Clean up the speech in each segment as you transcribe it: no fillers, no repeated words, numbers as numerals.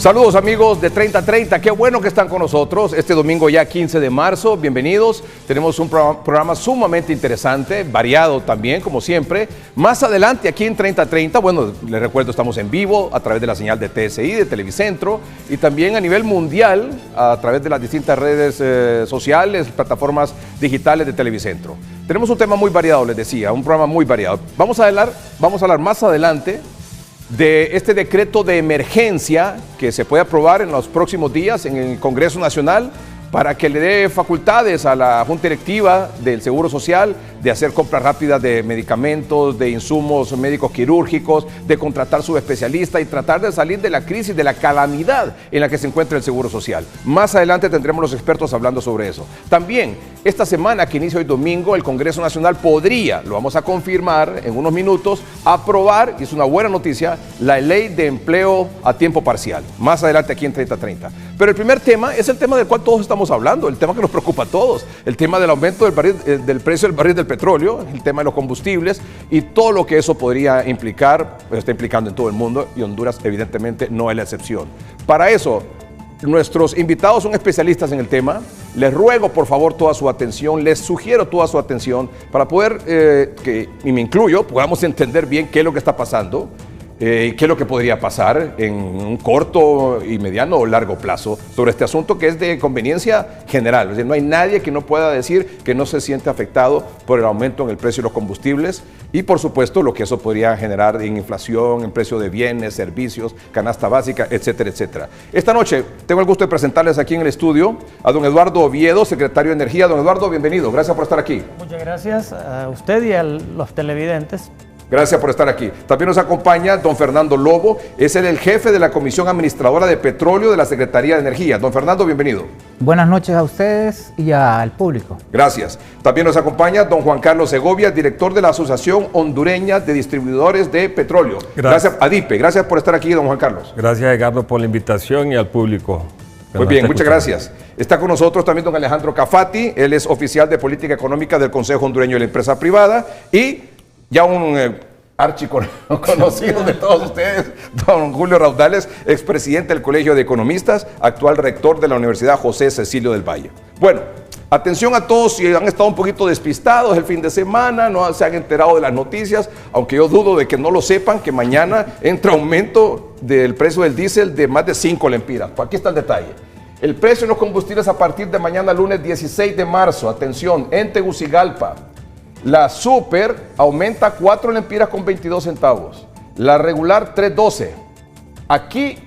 Saludos amigos de 3030, qué bueno que están con nosotros este domingo ya 15 de marzo, bienvenidos. Tenemos un programa sumamente interesante, variado también como siempre. Más adelante aquí en 3030, bueno, les recuerdo estamos en vivo a través de la señal de TSI, de Televicentro y también a nivel mundial a través de las distintas redes sociales, plataformas digitales de Televicentro. Tenemos un tema muy variado, les decía, un programa muy variado. Vamos a hablar más adelante de este decreto de emergencia que se puede aprobar en los próximos días en el Congreso Nacional para que le dé facultades a la Junta Directiva del Seguro Social de hacer compras rápidas de medicamentos, de insumos médicos quirúrgicos, de contratar subespecialistas y tratar de salir de la crisis, de la calamidad en la que se encuentra el Seguro Social. Más adelante tendremos los expertos hablando sobre eso. También, esta semana que inicia hoy domingo, el Congreso Nacional podría, lo vamos a confirmar en unos minutos, aprobar, y es una buena noticia, la ley de empleo a tiempo parcial. Más adelante aquí en 3030. Pero el primer tema es el tema del cual todos estamos hablando, el tema que nos preocupa a todos, el tema del aumento del precio del barril del petróleo, el tema de los combustibles y todo lo que eso podría implicar, está implicando en todo el mundo y Honduras evidentemente no es la excepción. Para eso, nuestros invitados son especialistas en el tema. Les ruego por favor toda su atención, les sugiero toda su atención para poder, y me incluyo, podamos entender bien qué es lo que está pasando. ¿Qué es lo que podría pasar en un corto y mediano o largo plazo sobre este asunto que es de conveniencia general? Es decir, no hay nadie que no pueda decir que no se siente afectado por el aumento en el precio de los combustibles y por supuesto lo que eso podría generar en inflación, en precio de bienes, servicios, canasta básica, etcétera, etcétera. Esta noche tengo el gusto de presentarles aquí en el estudio a don Eduardo Oviedo, secretario de Energía. Don Eduardo, bienvenido, gracias por estar aquí. Muchas gracias a usted y a los televidentes. Gracias por estar aquí. También nos acompaña don Fernando Lobo, es el jefe de la Comisión Administradora de Petróleo de la Secretaría de Energía. Don Fernando, bienvenido. Buenas noches a ustedes y al público. Gracias. También nos acompaña don Juan Carlos Segovia, director de la Asociación Hondureña de Distribuidores de Petróleo. Gracias, ADIPE. Gracias por estar aquí, don Juan Carlos. Gracias, Edgardo, por la invitación y al público. Muy bien, muchas gracias. Está con nosotros también don Alejandro Cafati, él es oficial de Política Económica del Consejo Hondureño de la Empresa Privada y ya un archiconocido de todos ustedes, don Julio Raudales, expresidente del Colegio de Economistas, actual rector de la Universidad José Cecilio del Valle. Bueno, atención a todos si han estado un poquito despistados el fin de semana, no se han enterado de las noticias, aunque yo dudo de que no lo sepan, que mañana entra aumento del precio del diésel de más de 5 lempiras. Aquí está el detalle. El precio de los combustibles a partir de mañana lunes 16 de marzo, atención, en Tegucigalpa, la super aumenta 4 lempiras con 22 centavos, la regular 3.12. Aquí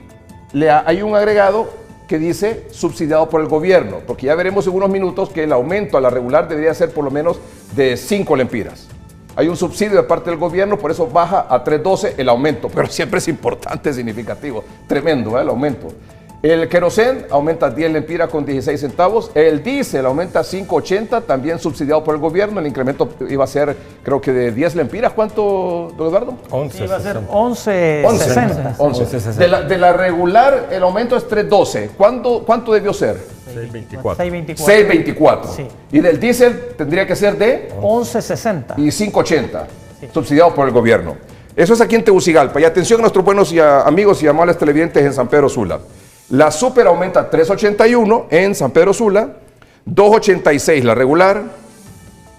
hay un agregado que dice subsidiado por el gobierno, porque ya veremos en unos minutos que el aumento a la regular debería ser por lo menos de 5 lempiras. Hay un subsidio de parte del gobierno, por eso baja a 3.12 el aumento, pero siempre es importante, significativo, tremendo el aumento. El querosén aumenta 10 lempiras con 16 centavos. El diésel aumenta 5.80, también subsidiado por el gobierno. El incremento iba a ser, creo que de 10 lempiras. ¿Cuánto, don Eduardo? 11. Iba a ser 11.60. 11. De la regular, el aumento es 3.12. ¿Cuánto debió ser? 6.24. 6.24. Sí. Y del diésel tendría que ser de 11.60. y 5.80, sí, subsidiado por el gobierno. Eso es aquí en Tegucigalpa. Y atención a nuestros buenos amigos y amables televidentes en San Pedro Sula. La super aumenta 3.81 en San Pedro Sula, 2.86 la regular,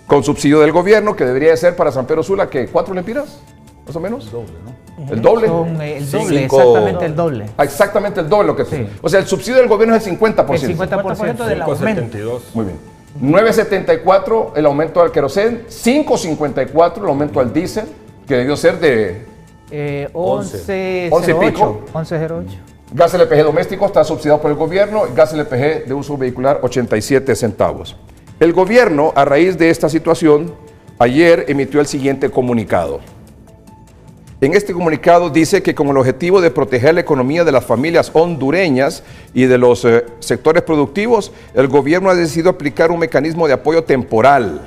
con subsidio del gobierno, que debería de ser para San Pedro Sula, ¿qué? ¿4 lempiras? Más o menos. El doble, ¿no? El doble, exactamente el doble. Exactamente el doble. Sí. O sea, el subsidio del gobierno es el 50%. El 50% del aumento. Muy bien. 9.74 el aumento al querosén, 5.54 el aumento al diésel, que debió ser de 11.08. pico. 11.08. Gas LPG doméstico está subsidiado por el gobierno, gas LPG de uso vehicular 87 centavos. El gobierno, a raíz de esta situación, ayer emitió el siguiente comunicado. En este comunicado dice que con el objetivo de proteger la economía de las familias hondureñas y de los sectores productivos, el gobierno ha decidido aplicar un mecanismo de apoyo temporal,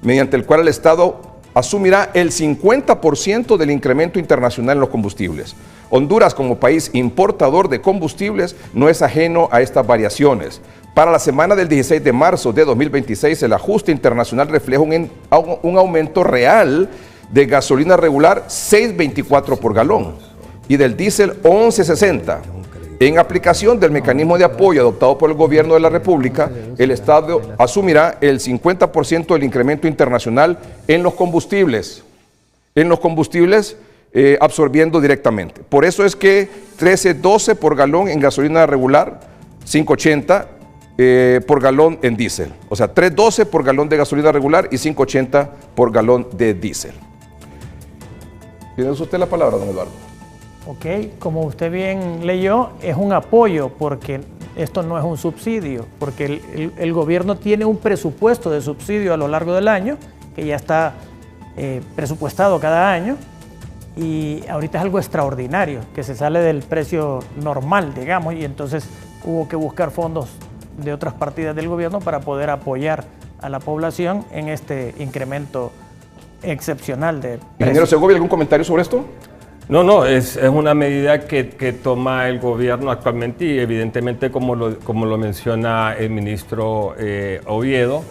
mediante el cual el Estado asumirá el 50% del incremento internacional en los combustibles. Honduras, como país importador de combustibles, no es ajeno a estas variaciones. Para la semana del 16 de marzo de 2026, el ajuste internacional refleja un aumento real de gasolina regular 6.24 por galón y del diésel 11.60. En aplicación del mecanismo de apoyo adoptado por el Gobierno de la República, el Estado asumirá el 50% del incremento internacional en los combustibles. Absorbiendo directamente. Por eso es que 13.12 por galón en gasolina regular, 5.80 por galón en diésel. O sea, 3.12 por galón de gasolina regular y 5.80 por galón de diésel. ¿Tiene usted la palabra, don Eduardo? Ok, como usted bien leyó, es un apoyo porque esto no es un subsidio, porque el gobierno tiene un presupuesto de subsidio a lo largo del año que ya está presupuestado cada año, y ahorita es algo extraordinario que se sale del precio normal, digamos, y entonces hubo que buscar fondos de otras partidas del gobierno para poder apoyar a la población en este incremento excepcional de precios. Ingeniero Segovia, ¿algún comentario sobre esto? No, es una medida que toma el gobierno actualmente y evidentemente como lo menciona el ministro Oviedo,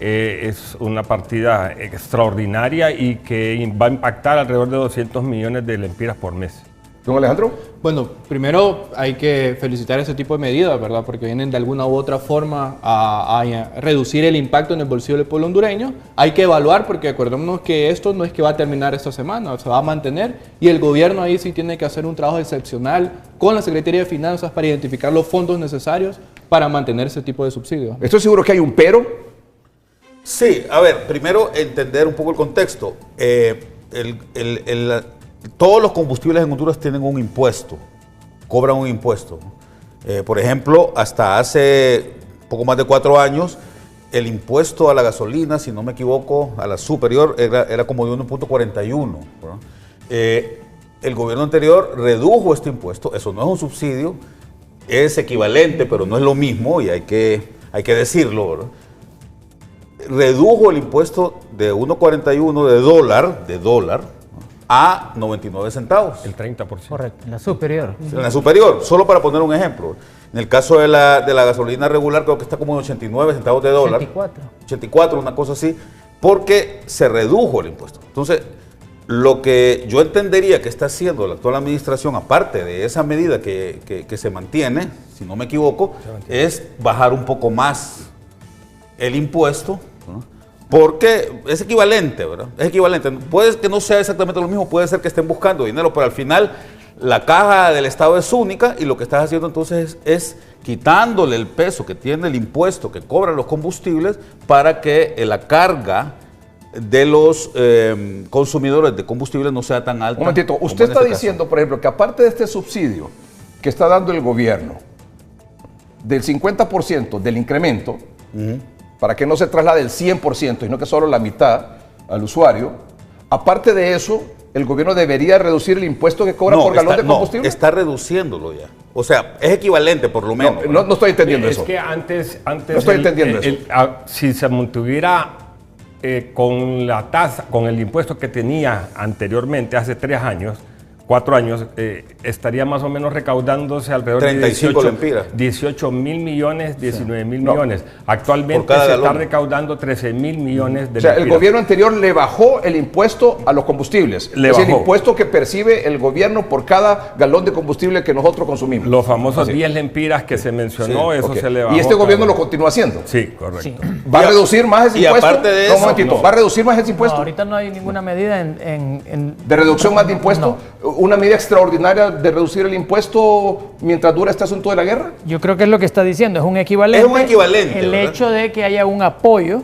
es una partida extraordinaria y que va a impactar alrededor de 200 millones de lempiras por mes. Don Alejandro. Bueno, primero hay que felicitar ese tipo de medidas, ¿verdad? Porque vienen de alguna u otra forma a reducir el impacto en el bolsillo del pueblo hondureño. Hay que evaluar, porque acordémonos que esto no es que va a terminar esta semana, se va a mantener, y el gobierno ahí sí tiene que hacer un trabajo excepcional con la Secretaría de Finanzas para identificar los fondos necesarios para mantener ese tipo de subsidios. Estoy seguro que hay un pero. Sí, a ver, primero entender un poco el contexto. Todos los combustibles en Honduras tienen un impuesto, cobran un impuesto. Por ejemplo, hasta hace poco más de 4 años, el impuesto a la gasolina, si no me equivoco, a la superior, era como de 1.41. El gobierno anterior redujo este impuesto, eso no es un subsidio, es equivalente, pero no es lo mismo y hay que decirlo, ¿verdad? Redujo el impuesto de 1.41 de dólar a 99 centavos. El 30%. Correcto, en la superior. En la superior, solo para poner un ejemplo. En el caso de la gasolina regular creo que está como en 89 centavos de dólar. 84, una cosa así, porque se redujo el impuesto. Entonces, lo que yo entendería que está haciendo la actual administración, aparte de esa medida que se mantiene, si no me equivoco, es bajar un poco más el impuesto, ¿no? Porque es equivalente, ¿verdad? Es equivalente. Puede que no sea exactamente lo mismo, puede ser que estén buscando dinero, pero al final la caja del Estado es única y lo que estás haciendo entonces es quitándole el peso que tiene el impuesto que cobran los combustibles para que la carga de los consumidores de combustibles no sea tan alta. Un momentito, usted está diciendo, por ejemplo, que aparte de este subsidio que está dando el gobierno del 50% del incremento, para que no se traslade el 100% y no que solo la mitad al usuario, aparte de eso, ¿el gobierno debería reducir el impuesto que cobra por galón de combustible? No, está reduciéndolo ya. O sea, es equivalente por lo menos. No estoy entendiendo eso. Es que antes no estoy entendiendo eso. Si se mantuviera con la tasa, con el impuesto que tenía anteriormente, hace 3 años, 4 años, estaría más o menos recaudándose alrededor de 18 mil millones, 19 mil millones. Actualmente se está recaudando 13 mil millones de lempiras. O sea, el gobierno anterior le bajó el impuesto a los combustibles. Es el impuesto que percibe el gobierno por cada galón de combustible que nosotros consumimos. Los famosos 10 lempiras que se mencionó, eso se le bajó. Y este gobierno lo continúa haciendo. Sí, correcto. Sí. ¿Va a reducir más ese impuesto? Aparte de eso, ¿va a reducir más ese impuesto? No, ahorita no hay ninguna medida ¿De reducción más de impuesto? No. ¿Una medida extraordinaria de reducir el impusto mientras dura este asunto de la guerra? Yo creo que es lo que está diciendo, es un equivalente. Es un equivalente, el ¿verdad? hecho de que haya un apoyo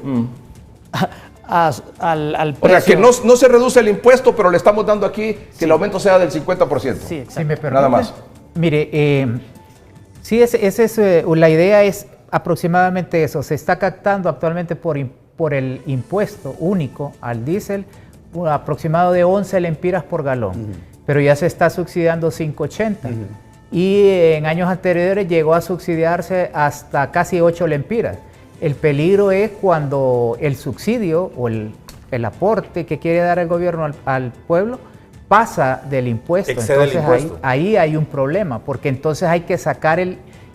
al precio. O sea, que no se reduce el impuesto, pero le estamos dando aquí que el aumento sea del 50%. Sí, exacto. Si me permite, Nada más. Mire, sí, la idea es aproximadamente eso. Se está captando actualmente por el impuesto único al diésel un aproximado de 11 lempiras por galón. Pero ya se está subsidiando 5.80 y en años anteriores llegó a subsidiarse hasta casi 8 lempiras. El peligro es cuando el subsidio o el aporte que quiere dar el gobierno al pueblo pasa del impuesto. Excede entonces el impuesto. ahí hay un problema, porque entonces hay que sacar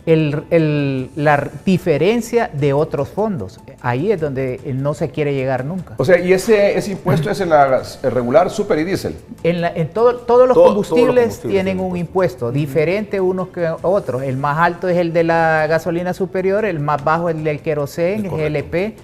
la diferencia de otros fondos. Ahí es donde no se quiere llegar nunca. O sea, ¿y ese impuesto es en la regular, super y diésel? Todos los combustibles tienen un impuesto diferente unos que otros. El más alto es el de la gasolina superior, el más bajo es el del queroseno, GLP.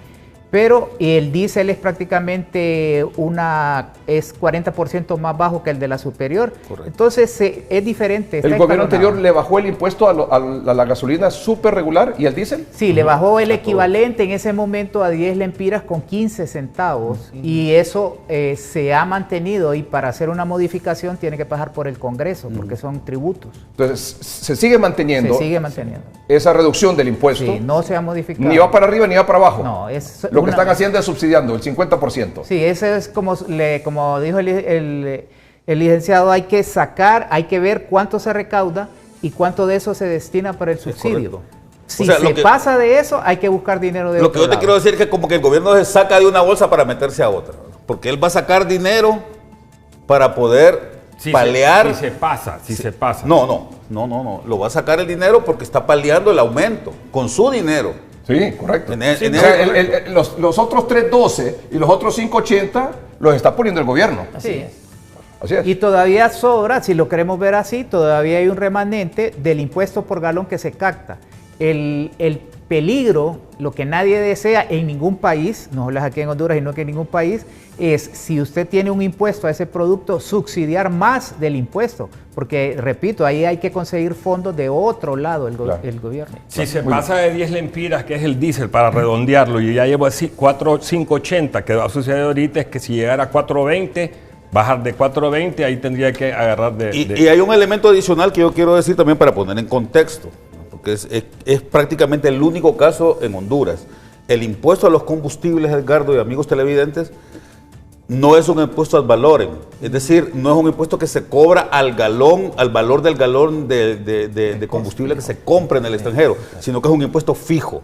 Pero el diésel es prácticamente es 40% más bajo que el de la superior. Correcto. Entonces es diferente. ¿El gobierno anterior le bajó el impuesto a la gasolina súper regular y al diésel? Sí, le bajó el equivalente en ese momento a 10 lempiras con 15 centavos. Y eso se ha mantenido, y para hacer una modificación tiene que pasar por el Congreso, porque son tributos. Entonces, se sigue manteniendo. Se sigue manteniendo. Esa reducción del impuesto. Sí, no se ha modificado. Ni va para arriba ni va para abajo. No, es lo que están haciendo es subsidiando el 50%. Sí, eso es como dijo el licenciado, hay que ver cuánto se recauda y cuánto de eso se destina para el subsidio. Si se pasa de eso, hay que buscar dinero de otro lado. Lo que yo te quiero decir es que como que el gobierno se saca de una bolsa para meterse a otra, porque él va a sacar dinero para poder paliar. Si se pasa. No, lo va a sacar el dinero porque está paliando el aumento con su dinero. Sí, correcto. Los otros 3.12 y los otros 5.80 los está poniendo el gobierno. Así es. Y todavía sobra, si lo queremos ver así, todavía hay un remanente del impuesto por galón que se capta. El peligro, lo que nadie desea en ningún país, no solo aquí en Honduras, sino que en ningún país, es si usted tiene un impuesto a ese producto, subsidiar más del impuesto. Porque, repito, ahí hay que conseguir fondos de otro lado el gobierno. Si se pasa de 10 lempiras, que es el diésel, para redondearlo, y ya llevo así 5.80, que va a suceder ahorita es que si llegara a 4.20, bajar de 4.20, ahí tendría que agarrar Y hay un elemento adicional que yo quiero decir también para poner en contexto, porque es prácticamente el único caso en Honduras. El impuesto a los combustibles, Edgardo y amigos televidentes, no es un impuesto al valor, es decir, no es un impuesto que se cobra al galón, al valor del galón de combustible que se compra en el extranjero, sino que es un impuesto fijo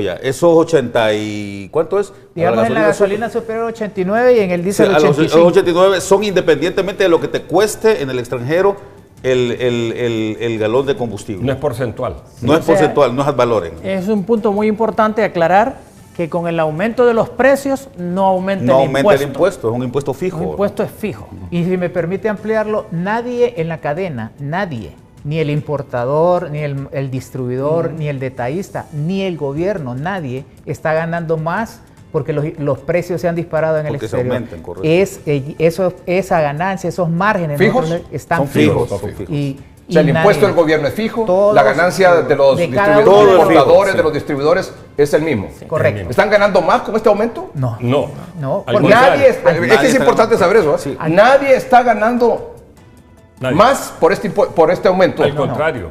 ya. Esos 80 y... ¿cuánto es? Digamos en la gasolina superior 89 y en el diésel 85. Los 89 son independientemente de lo que te cueste en el extranjero el galón de combustible. No es porcentual. No es porcentual, no es al valor. Es un punto muy importante aclarar que con el aumento de los precios no aumenta el impuesto, es un impuesto fijo. Un impuesto es fijo. Y si me permite ampliarlo, nadie en la cadena, ni el importador, ni el distribuidor, ni el detallista, ni el gobierno, nadie está ganando más porque los precios se han disparado en el exterior. Se aumentan, correcto. Esa ganancia, esos márgenes ¿fijos? Están fijos. O sea, el impuesto del gobierno es fijo, la ganancia de los importadores, de los distribuidores, es el mismo. Sí, correcto. ¿Están ganando más con este aumento? No. Es que es importante saber eso. Sí. Nadie está ganando más por este aumento. Al contrario.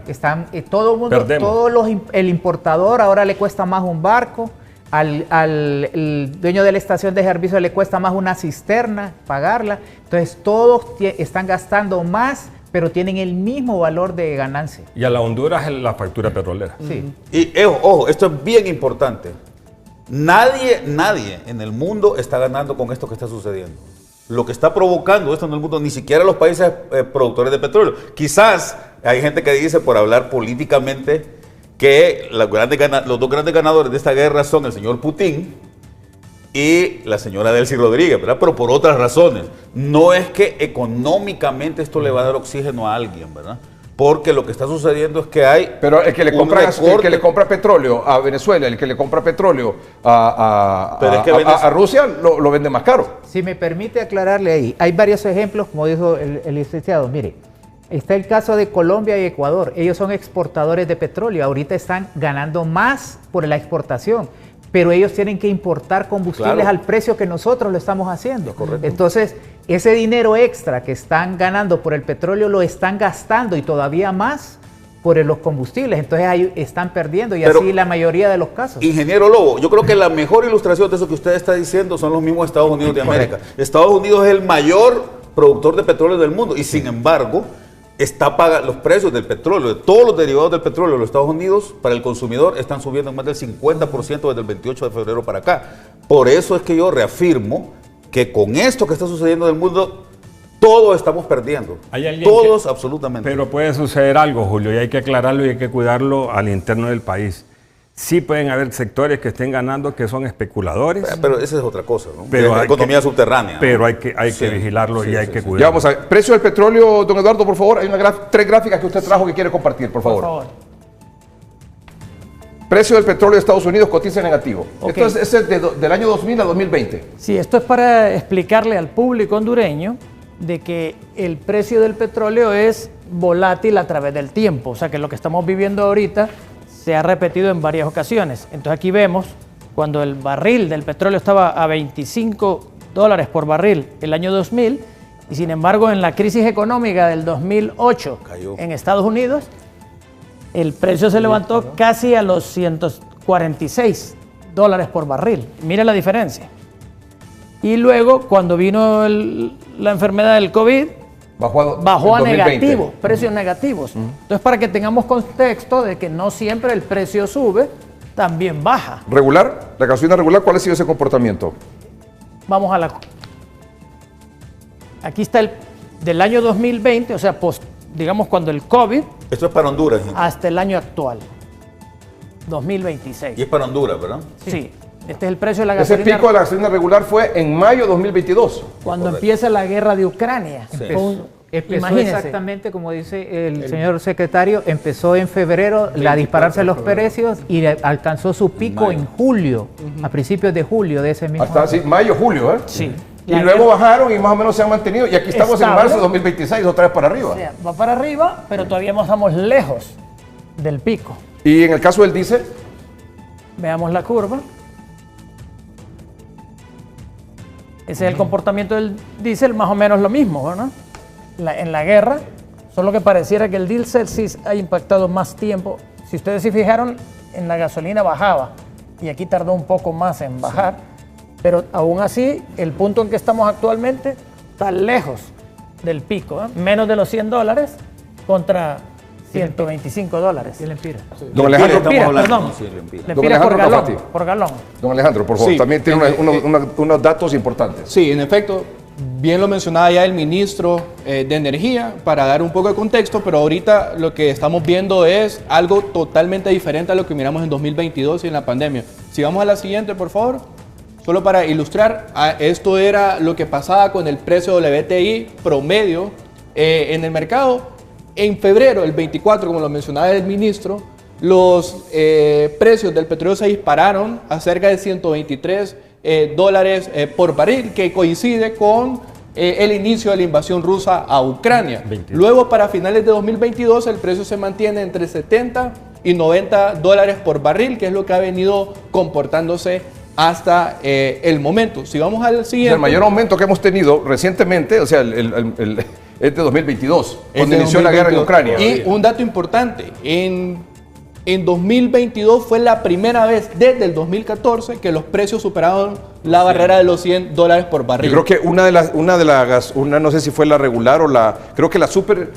Todo el mundo, el importador ahora le cuesta más un barco. El dueño de la estación de servicio le cuesta más una cisterna, pagarla. Entonces todos están gastando más, pero tienen el mismo valor de ganancia. Y a la Honduras es la factura petrolera. Sí. Y ojo, esto es bien importante. Nadie en el mundo está ganando con esto que está sucediendo. Lo que está provocando esto en el mundo, ni siquiera los países productores de petróleo. Quizás hay gente que dice, por hablar políticamente, que los dos grandes ganadores de esta guerra son el señor Putin y la señora Delcy Rodríguez, ¿verdad? Pero por otras razones. No es que económicamente esto le va a dar oxígeno a alguien, ¿verdad? Porque lo que está sucediendo es que hay... Pero el que le compra petróleo a Venezuela, el que le compra petróleo a Rusia, lo vende más caro. Si me permite aclararle ahí, hay varios ejemplos, como dijo el licenciado. Mire, está el caso de Colombia y Ecuador. Ellos son exportadores de petróleo. Ahorita están ganando más por la exportación, pero ellos tienen que importar combustibles al precio que nosotros lo estamos haciendo. Correcto. Entonces, ese dinero extra que están ganando por el petróleo lo están gastando y todavía más por los combustibles. Entonces, ahí están perdiendo y así la mayoría de los casos. Ingeniero Lobo, yo creo que la mejor ilustración de eso que usted está diciendo son los mismos Estados Unidos de América. Correcto. Estados Unidos es el mayor productor de petróleo del mundo y sin embargo está pagando los precios del petróleo, de todos los derivados del petróleo de los Estados Unidos para el consumidor están subiendo en más del 50% desde el 28 de febrero para acá. Por eso es que yo reafirmo que con esto que está sucediendo en el mundo Todos estamos perdiendo. ¿Hay alguien Todos, absolutamente. Pero puede suceder algo, Julio, y hay que aclararlo y hay que cuidarlo al interno del país. Sí pueden haber sectores que estén ganando que son especuladores. Pero esa es otra cosa, ¿no? Pero la economía subterránea. Pero hay que vigilarlo y hay que cuidarlo. Ya vamos a ver. Precio del petróleo, don Eduardo, por favor. Hay tres gráficas que usted trajo que quiere compartir, por favor. Por favor. Precio del petróleo de Estados Unidos cotiza negativo. Ok. Esto es del año 2000 a 2020. Sí, esto es para explicarle al público hondureño de que el precio del petróleo es volátil a través del tiempo. O sea, que lo que estamos viviendo ahorita se ha repetido en varias ocasiones. Entonces aquí vemos cuando el barril del petróleo estaba a $25 por barril el año 2000 y sin embargo en la crisis económica del 2008 Cayó. en Estados Unidos el precio se levantó casi a los $146 por barril. Mira la diferencia. Y luego cuando vino la enfermedad del COVID bajó a 2020. negativo, precios negativos. Entonces, para que tengamos contexto de que no siempre el precio sube, también baja. Regular, la gasolina regular, ¿cuál ha sido ese comportamiento? Vamos a la... Aquí está el del año 2020, o sea, digamos cuando el COVID, Esto es para Honduras. ¿Sí? hasta el año actual, 2026. Y es para Honduras, ¿verdad? Sí, este es el precio de la Ese gasolina. pico de la gasolina regular fue en mayo de 2022. Cuando Correcto. empieza la guerra de Ucrania. Fue Empezó imagínense. exactamente, como dice el señor secretario, empezó en febrero a dispararse los precios y alcanzó su pico Mayo. en julio, a principios de julio de ese mismo Hasta año. así, mayo, julio, ¿eh? Sí. Y La luego guerra- bajaron y más o menos se han mantenido. Y aquí estamos en Estable. marzo de 2026, otra vez para arriba. O sea, va para arriba, pero todavía no estamos lejos del pico. Y en el caso del diésel, Veamos la curva. Ese es el comportamiento del diésel, más o menos lo mismo, ¿verdad? En la guerra, solo que pareciera que el diésel sí ha impactado más tiempo. Si ustedes se fijaron, en la gasolina bajaba y aquí tardó un poco más en bajar, pero aún así, el punto en que estamos actualmente está lejos del pico, ¿eh? Menos de los $100 contra $125. ¿Quién le empira? don Alejandro, Estamos Lempira, hablando, perdón. ¿no? Sí, Lempira. Lempira por Alejandro galón, Cafati. por galón. don Alejandro, por favor, Sí. también tiene unos datos importantes. Sí, en efecto, bien lo mencionaba ya el ministro de Energía, para dar un poco de contexto, pero ahorita lo que estamos viendo es algo totalmente diferente a lo que miramos en 2022 y en la pandemia. Si vamos a la siguiente, por favor. Solo para ilustrar, esto era lo que pasaba con el precio WTI promedio en el mercado. En febrero, el 24, como lo mencionaba el ministro, los precios del petróleo se dispararon a cerca de $123 por barril, que coincide con el inicio de la invasión rusa a Ucrania. 22. Luego, para finales de 2022, el precio se mantiene entre $70 y $90 por barril, que es lo que ha venido comportándose hasta el momento. Si vamos al siguiente. El mayor aumento que hemos tenido recientemente, o sea, es de 2022, cuando Es de inició la guerra en 2022. Ucrania. Y un dato importante, en 2022 fue la primera vez desde el 2014 que los precios superaron la barrera de los $100 por barril. Yo creo que una no sé si fue la regular o creo que la super,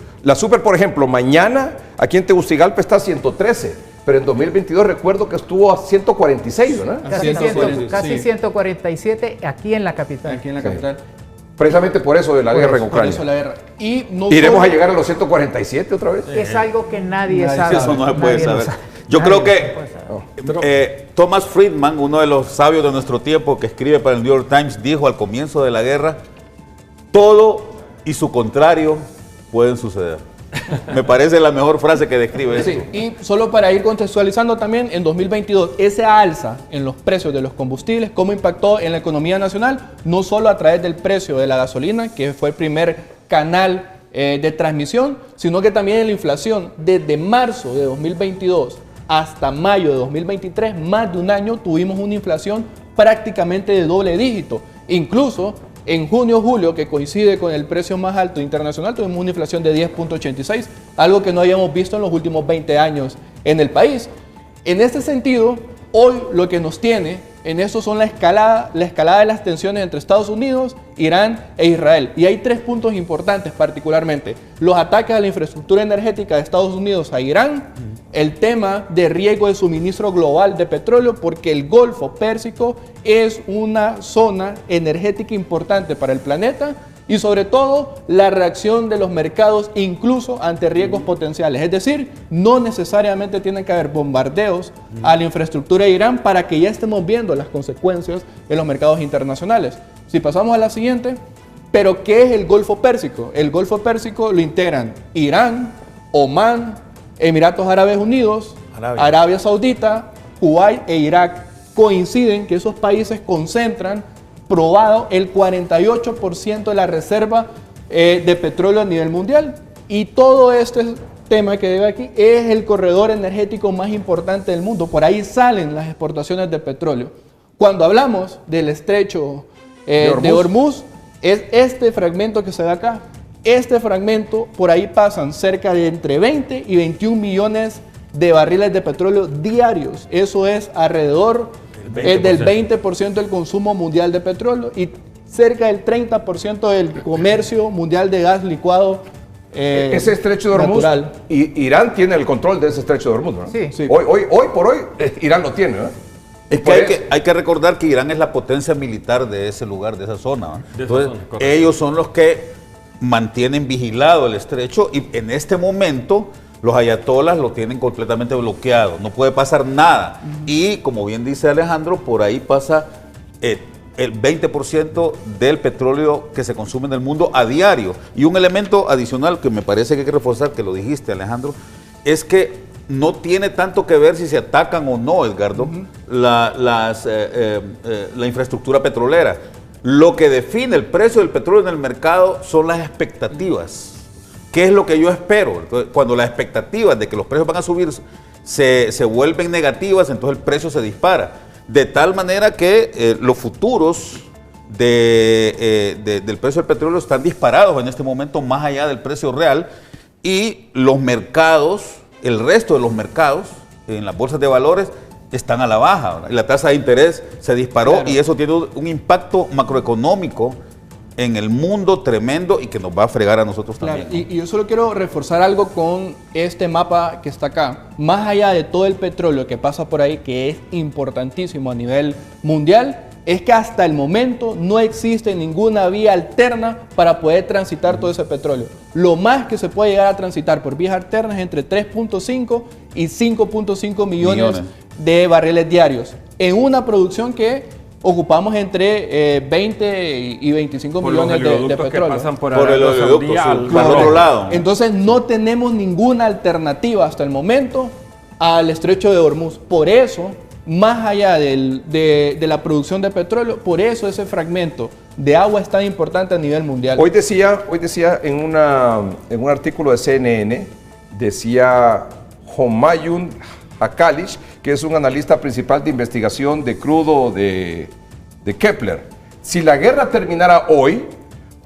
por ejemplo, mañana aquí en Tegucigalpa está a 113, pero en 2022 recuerdo que estuvo a 146, ¿verdad? Casi, 140, casi sí. 147 aquí en la capital. Aquí en la capital. Precisamente por eso de la guerra en Por Ucrania. eso la guerra. Y no ¿Iremos solo- a llegar a los 147 otra vez? Es algo que nadie Nadie sabe. Eso no se puede Nadie lo saber. sabe. Yo Nadie creo lo que sabe. Thomas Friedman, uno de los sabios de nuestro tiempo que escribe para el New York Times, dijo al comienzo de la guerra, todo y su contrario pueden suceder. Me parece la mejor frase que describe eso. Sí, y solo para ir contextualizando también, en 2022, esa alza en los precios de los combustibles, ¿cómo impactó en la economía nacional? No solo a través del precio de la gasolina, que fue el primer canal de transmisión, sino que también en la inflación. Desde marzo de 2022 hasta mayo de 2023, más de un año, tuvimos una inflación prácticamente de doble dígito. Incluso en junio-julio, que coincide con el precio más alto internacional, tuvimos una inflación de 10.86, algo que no habíamos visto en los últimos 20 años en el país. En este sentido, hoy lo que nos tiene en esto son la escalada de las tensiones entre Estados Unidos, Irán e Israel. Y hay tres puntos importantes particularmente. Los ataques a la infraestructura energética de Estados Unidos a Irán, el tema de riesgo de suministro global de petróleo, porque el Golfo Pérsico es una zona energética importante para el planeta, y sobre todo la reacción de los mercados incluso ante riesgos potenciales. Es decir, no necesariamente tienen que haber bombardeos a la infraestructura de Irán para que ya estemos viendo las consecuencias en los mercados internacionales. Si pasamos a la siguiente, pero ¿qué es el Golfo Pérsico? El Golfo Pérsico lo integran Irán, Omán, Emiratos Árabes Unidos, Arabia Saudita, Kuwait e Irak. Coinciden que esos países concentran probado el 48% de la reserva de petróleo a nivel mundial. Y todo este tema que debe aquí es el corredor energético más importante del mundo. Por ahí salen las exportaciones de petróleo. Cuando hablamos del estrecho de Hormuz, es este fragmento que se ve acá. Este fragmento, por ahí pasan cerca de entre 20 y 21 millones de barriles de petróleo diarios. Eso es alrededor del 20% del consumo mundial de petróleo y cerca del 30% del comercio mundial de gas licuado. Ese estrecho de Hormuz, Irán tiene el control de ese estrecho de Hormuz, ¿no? Sí. Hoy por hoy, Irán lo tiene, ¿no? Es que hay que recordar que Irán es la potencia militar de ese lugar, de esa zona, ¿no? Entonces, ellos son los que mantienen vigilado el estrecho y en este momento los ayatolas lo tienen completamente bloqueado, no puede pasar nada. Y como bien dice Alejandro, por ahí pasa el 20% del petróleo que se consume en el mundo a diario. Y un elemento adicional que me parece que hay que reforzar, que lo dijiste Alejandro, es que no tiene tanto que ver si se atacan o no, Edgardo, la infraestructura petrolera. Lo que define el precio del petróleo en el mercado son las expectativas. ¿Qué es lo que yo espero? Entonces, cuando las expectativas de que los precios van a subir se vuelven negativas, entonces el precio se dispara. De tal manera que los futuros del precio del petróleo están disparados en este momento más allá del precio real y los mercados, el resto de los mercados en las bolsas de valores están a la baja, ¿verdad? Y la tasa de interés se disparó, claro, y eso tiene un impacto macroeconómico en el mundo tremendo y que nos va a fregar a nosotros también. Claro, y yo solo quiero reforzar algo con este mapa que está acá. Más allá de todo el petróleo que pasa por ahí, que es importantísimo a nivel mundial, es que hasta el momento no existe ninguna vía alterna para poder transitar todo ese petróleo. Lo más que se puede llegar a transitar por vías alternas es entre 3.5 y 5.5 millones de barriles diarios, en una producción que ocupamos entre 20 y 25 millones de petróleo. Que pasan por el oleoducto al otro lado. Entonces no tenemos ninguna alternativa hasta el momento al estrecho de Hormuz. Por eso, más allá de la producción de petróleo, por eso ese fragmento de agua es tan importante a nivel mundial. Hoy decía en un artículo de CNN, decía Homayun Hakalish, que es un analista principal de investigación de crudo de Kepler. Si la guerra terminara hoy,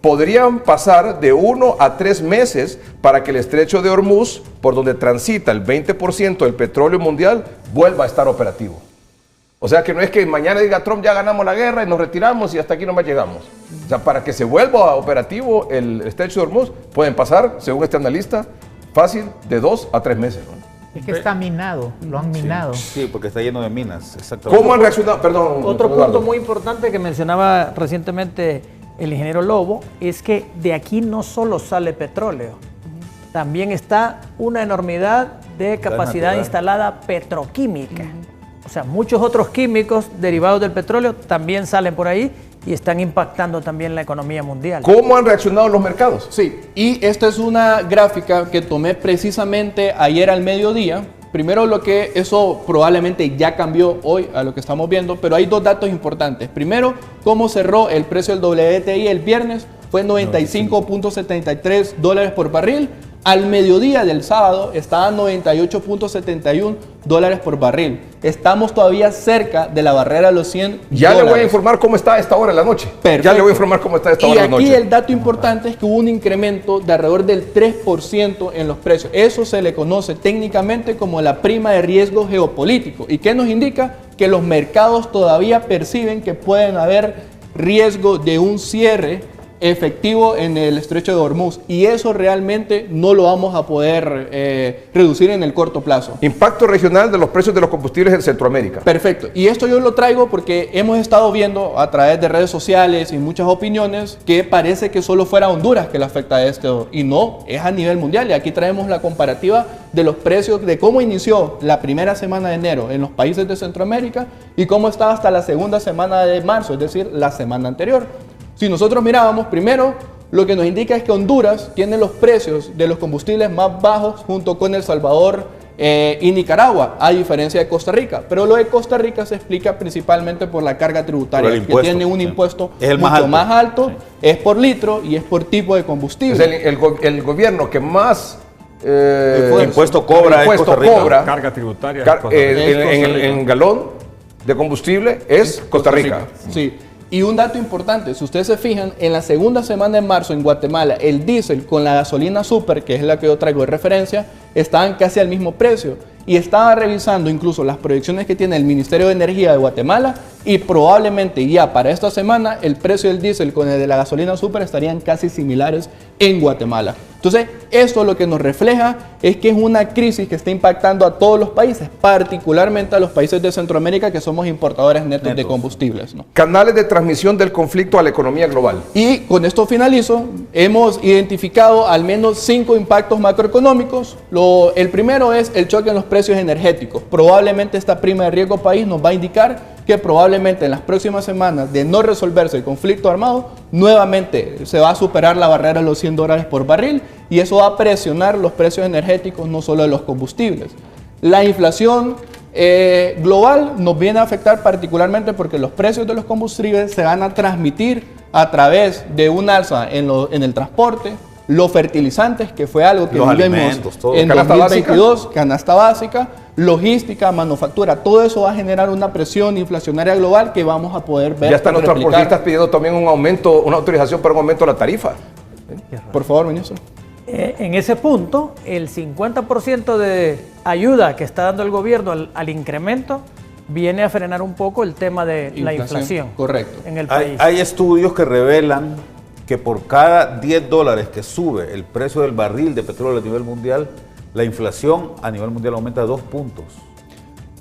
podrían pasar de 1 a 3 meses para que el estrecho de Hormuz, por donde transita el 20% del petróleo mundial, vuelva a estar operativo. O sea que no es que mañana diga Trump ya ganamos la guerra y nos retiramos y hasta aquí nomás llegamos. O sea, para que se vuelva operativo el estrecho de Hormuz, pueden pasar, según este analista, fácil de 2 a 3 meses, ¿no? Es que está minado, lo han minado. Sí, porque está lleno de minas, exactamente. ¿Cómo han reaccionado? Perdón. Otro punto muy importante que mencionaba recientemente el ingeniero Lobo es que de aquí no solo sale petróleo, también está una enormidad de capacidad instalada petroquímica. O sea, muchos otros químicos derivados del petróleo también salen por ahí y están impactando también la economía mundial. ¿Cómo han reaccionado los mercados? Sí, y esta es una gráfica que tomé precisamente ayer al mediodía. Primero eso probablemente ya cambió hoy a lo que estamos viendo, pero hay dos datos importantes. Primero, cómo cerró el precio del WTI el viernes, fue 95.73 dólares por barril. Al mediodía del sábado estaba 98.71 dólares por barril. Estamos todavía cerca de la barrera de los 100 Ya dólares. le voy a informar cómo está a esta hora de la noche. Perfecto. Ya le voy a informar cómo está a esta hora de la noche. Y aquí el dato importante es que hubo un incremento de alrededor del 3% en los precios. Eso se le conoce técnicamente como la prima de riesgo geopolítico. ¿Y qué nos indica? Que los mercados todavía perciben que pueden haber riesgo de un cierre efectivo en el estrecho de Hormuz, y eso realmente no lo vamos a poder reducir en el corto plazo. Impacto regional de los precios de los combustibles en Centroamérica. Perfecto, y esto yo lo traigo porque hemos estado viendo a través de redes sociales y muchas opiniones que parece que solo fuera Honduras que le afecta esto, y no, es a nivel mundial. Y aquí traemos la comparativa de los precios, de cómo inició la primera semana de enero en los países de Centroamérica y cómo estaba hasta la segunda semana de marzo, es decir, la semana anterior. Si nosotros mirábamos, primero, lo que nos indica es que Honduras tiene los precios de los combustibles más bajos junto con El Salvador y Nicaragua, a diferencia de Costa Rica. Pero lo de Costa Rica se explica principalmente por la carga tributaria, que tiene un impuesto mucho más alto, es por litro y es por tipo de combustible. Es el gobierno que más impuesto cobra en Costa Rica. Carga tributaria. En galón de combustible es Costa Rica. Sí. Y un dato importante, si ustedes se fijan, en la segunda semana de marzo en Guatemala, el diésel con la gasolina super, que es la que yo traigo de referencia, estaban casi al mismo precio. Y estaba revisando incluso las proyecciones que tiene el Ministerio de Energía de Guatemala, y probablemente ya para esta semana el precio del diésel con el de la gasolina super estarían casi similares en Guatemala. Entonces, esto lo que nos refleja es que es una crisis que está impactando a todos los países, particularmente a los países de Centroamérica, que somos importadores netos de combustibles, ¿no? Canales de transmisión del conflicto a la economía global. Y con esto finalizo. Hemos identificado al menos 5 impactos macroeconómicos. El primero es el choque en los precios energéticos. Probablemente esta prima de riesgo país nos va a indicar que probablemente en las próximas semanas, de no resolverse el conflicto armado, nuevamente se va a superar la barrera de los $100 por barril, y eso va a presionar los precios energéticos, no solo de los combustibles. La inflación global nos viene a afectar particularmente porque los precios de los combustibles se van a transmitir a través de un alza en el transporte, los fertilizantes, que fue algo que vimos en 2022, canasta básica, logística, manufactura, todo eso va a generar una presión inflacionaria global que vamos a poder ver. Ya están los transportistas pidiendo también un aumento, una autorización para un aumento de la tarifa. Por favor, ministro. En ese punto, el 50% de ayuda que está dando el gobierno al incremento viene a frenar un poco el tema de la inflación. Correcto. En el país. Hay estudios que revelan que por cada $10 que sube el precio del barril de petróleo a nivel mundial, la inflación a nivel mundial aumenta 2 puntos.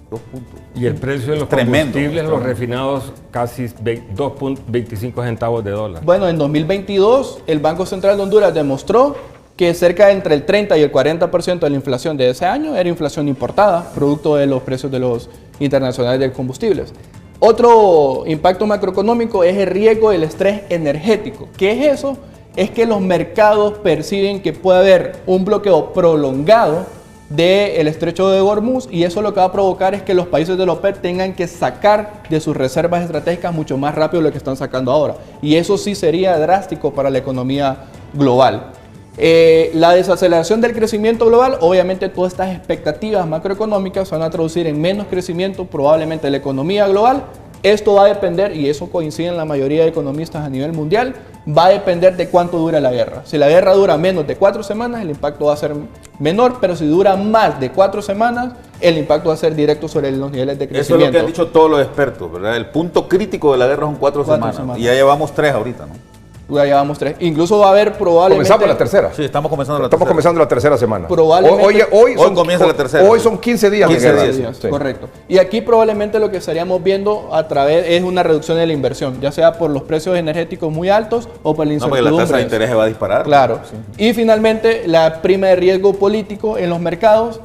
2 puntos. Y el precio de los combustibles, los refinados, casi 2.25 centavos de dólar. Bueno, en 2022, el Banco Central de Honduras demostró que cerca de entre el 30 y el 40% de la inflación de ese año era inflación importada, producto de los precios de los internacionales de combustibles. Otro impacto macroeconómico es el riesgo del estrés energético. ¿Qué es eso? Es que los mercados perciben que puede haber un bloqueo prolongado del estrecho de Hormuz, y eso lo que va a provocar es que los países de la OPEP tengan que sacar de sus reservas estratégicas mucho más rápido de lo que están sacando ahora. Y eso sí sería drástico para la economía global. La desaceleración del crecimiento global, obviamente todas estas expectativas macroeconómicas se van a traducir en menos crecimiento probablemente de la economía global. Esto va a depender, y eso coincide en la mayoría de economistas a nivel mundial, va a depender de cuánto dura la guerra. Si la guerra dura menos de 4 semanas, el impacto va a ser menor, pero si dura más de 4 semanas, el impacto va a ser directo sobre los niveles de crecimiento. Eso es lo que han dicho todos los expertos, ¿verdad? El punto crítico de la guerra son 4 semanas. Y ya llevamos 3 ahorita, ¿no? Ya llevamos 3. Incluso va a haber probablemente... Comenzamos la tercera. Sí, estamos comenzando la tercera semana. Probablemente... Hoy comienza la tercera. Hoy son 15 días. 15 días. Sí. Correcto. Y aquí probablemente lo que estaríamos viendo a través es una reducción de la inversión, ya sea por los precios energéticos muy altos o por la incertidumbre. No, porque la tasa de interés se va a disparar. Claro. Sí. Y finalmente la prima de riesgo político en los mercados,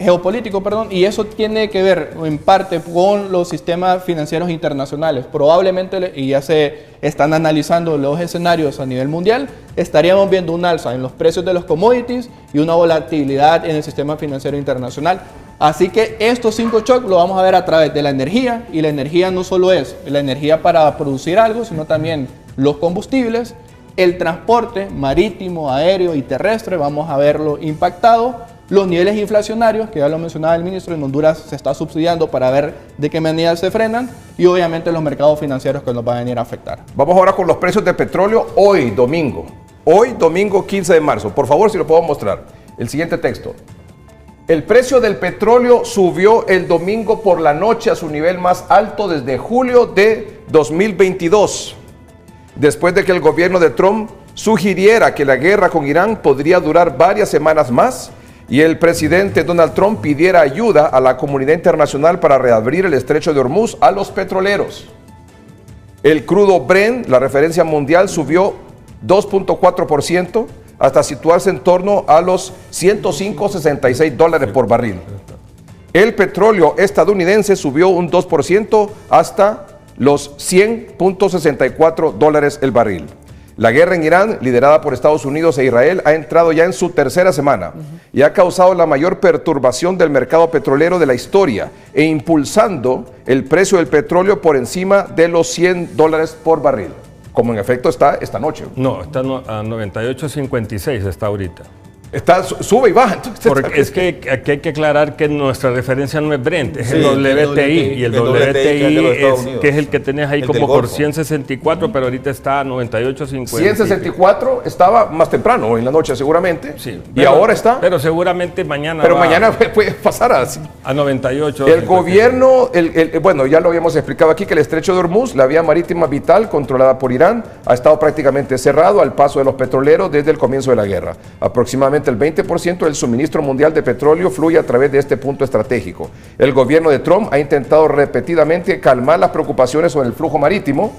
geopolítico, perdón, y eso tiene que ver en parte con los sistemas financieros internacionales. Probablemente, y ya se están analizando los escenarios a nivel mundial, estaríamos viendo un alza en los precios de los commodities y una volatilidad en el sistema financiero internacional. Así que estos 5 shocks lo vamos a ver a través de la energía, y la energía no solo es la energía para producir algo, sino también los combustibles, el transporte marítimo, aéreo y terrestre, vamos a verlo impactado. Los niveles inflacionarios, que ya lo mencionaba el ministro, en Honduras se está subsidiando para ver de qué manera se frenan, y obviamente los mercados financieros que nos van a venir a afectar. Vamos ahora con los precios de petróleo hoy domingo 15 de marzo. Por favor, si lo puedo mostrar. El siguiente texto. El precio del petróleo subió el domingo por la noche a su nivel más alto desde julio de 2022. después de que el gobierno de Trump sugiriera que la guerra con Irán podría durar varias semanas más y el presidente Donald Trump pidiera ayuda a la comunidad internacional para reabrir el estrecho de Hormuz a los petroleros. El crudo Brent, la referencia mundial, subió 2.4% hasta situarse en torno a los $105.66 por barril. El petróleo estadounidense subió un 2% hasta los $100.64 el barril. La guerra en Irán, liderada por Estados Unidos e Israel, ha entrado ya en su tercera semana y ha causado la mayor perturbación del mercado petrolero de la historia e impulsando el precio del petróleo por encima de los $100 por barril, como en efecto está esta noche. No, está a 98.56 está ahorita. Sube y baja. Entonces, porque es que aquí hay que aclarar que nuestra referencia no es Brent, es el WTI. Y el WTI que es el que tenés ahí como por 164, pero ahorita está a 98.50. 164 estaba más temprano, en la noche seguramente. Sí, y ahora está. Pero seguramente mañana. Pero mañana puede pasar a 98. El gobierno, bueno, ya lo habíamos explicado aquí, que el estrecho de Hormuz, la vía marítima vital controlada por Irán, ha estado prácticamente cerrado al paso de los petroleros desde el comienzo de la guerra. Aproximadamente el 20% del suministro mundial de petróleo fluye a través de este punto estratégico. El gobierno de Trump ha intentado repetidamente calmar las preocupaciones sobre el flujo marítimo.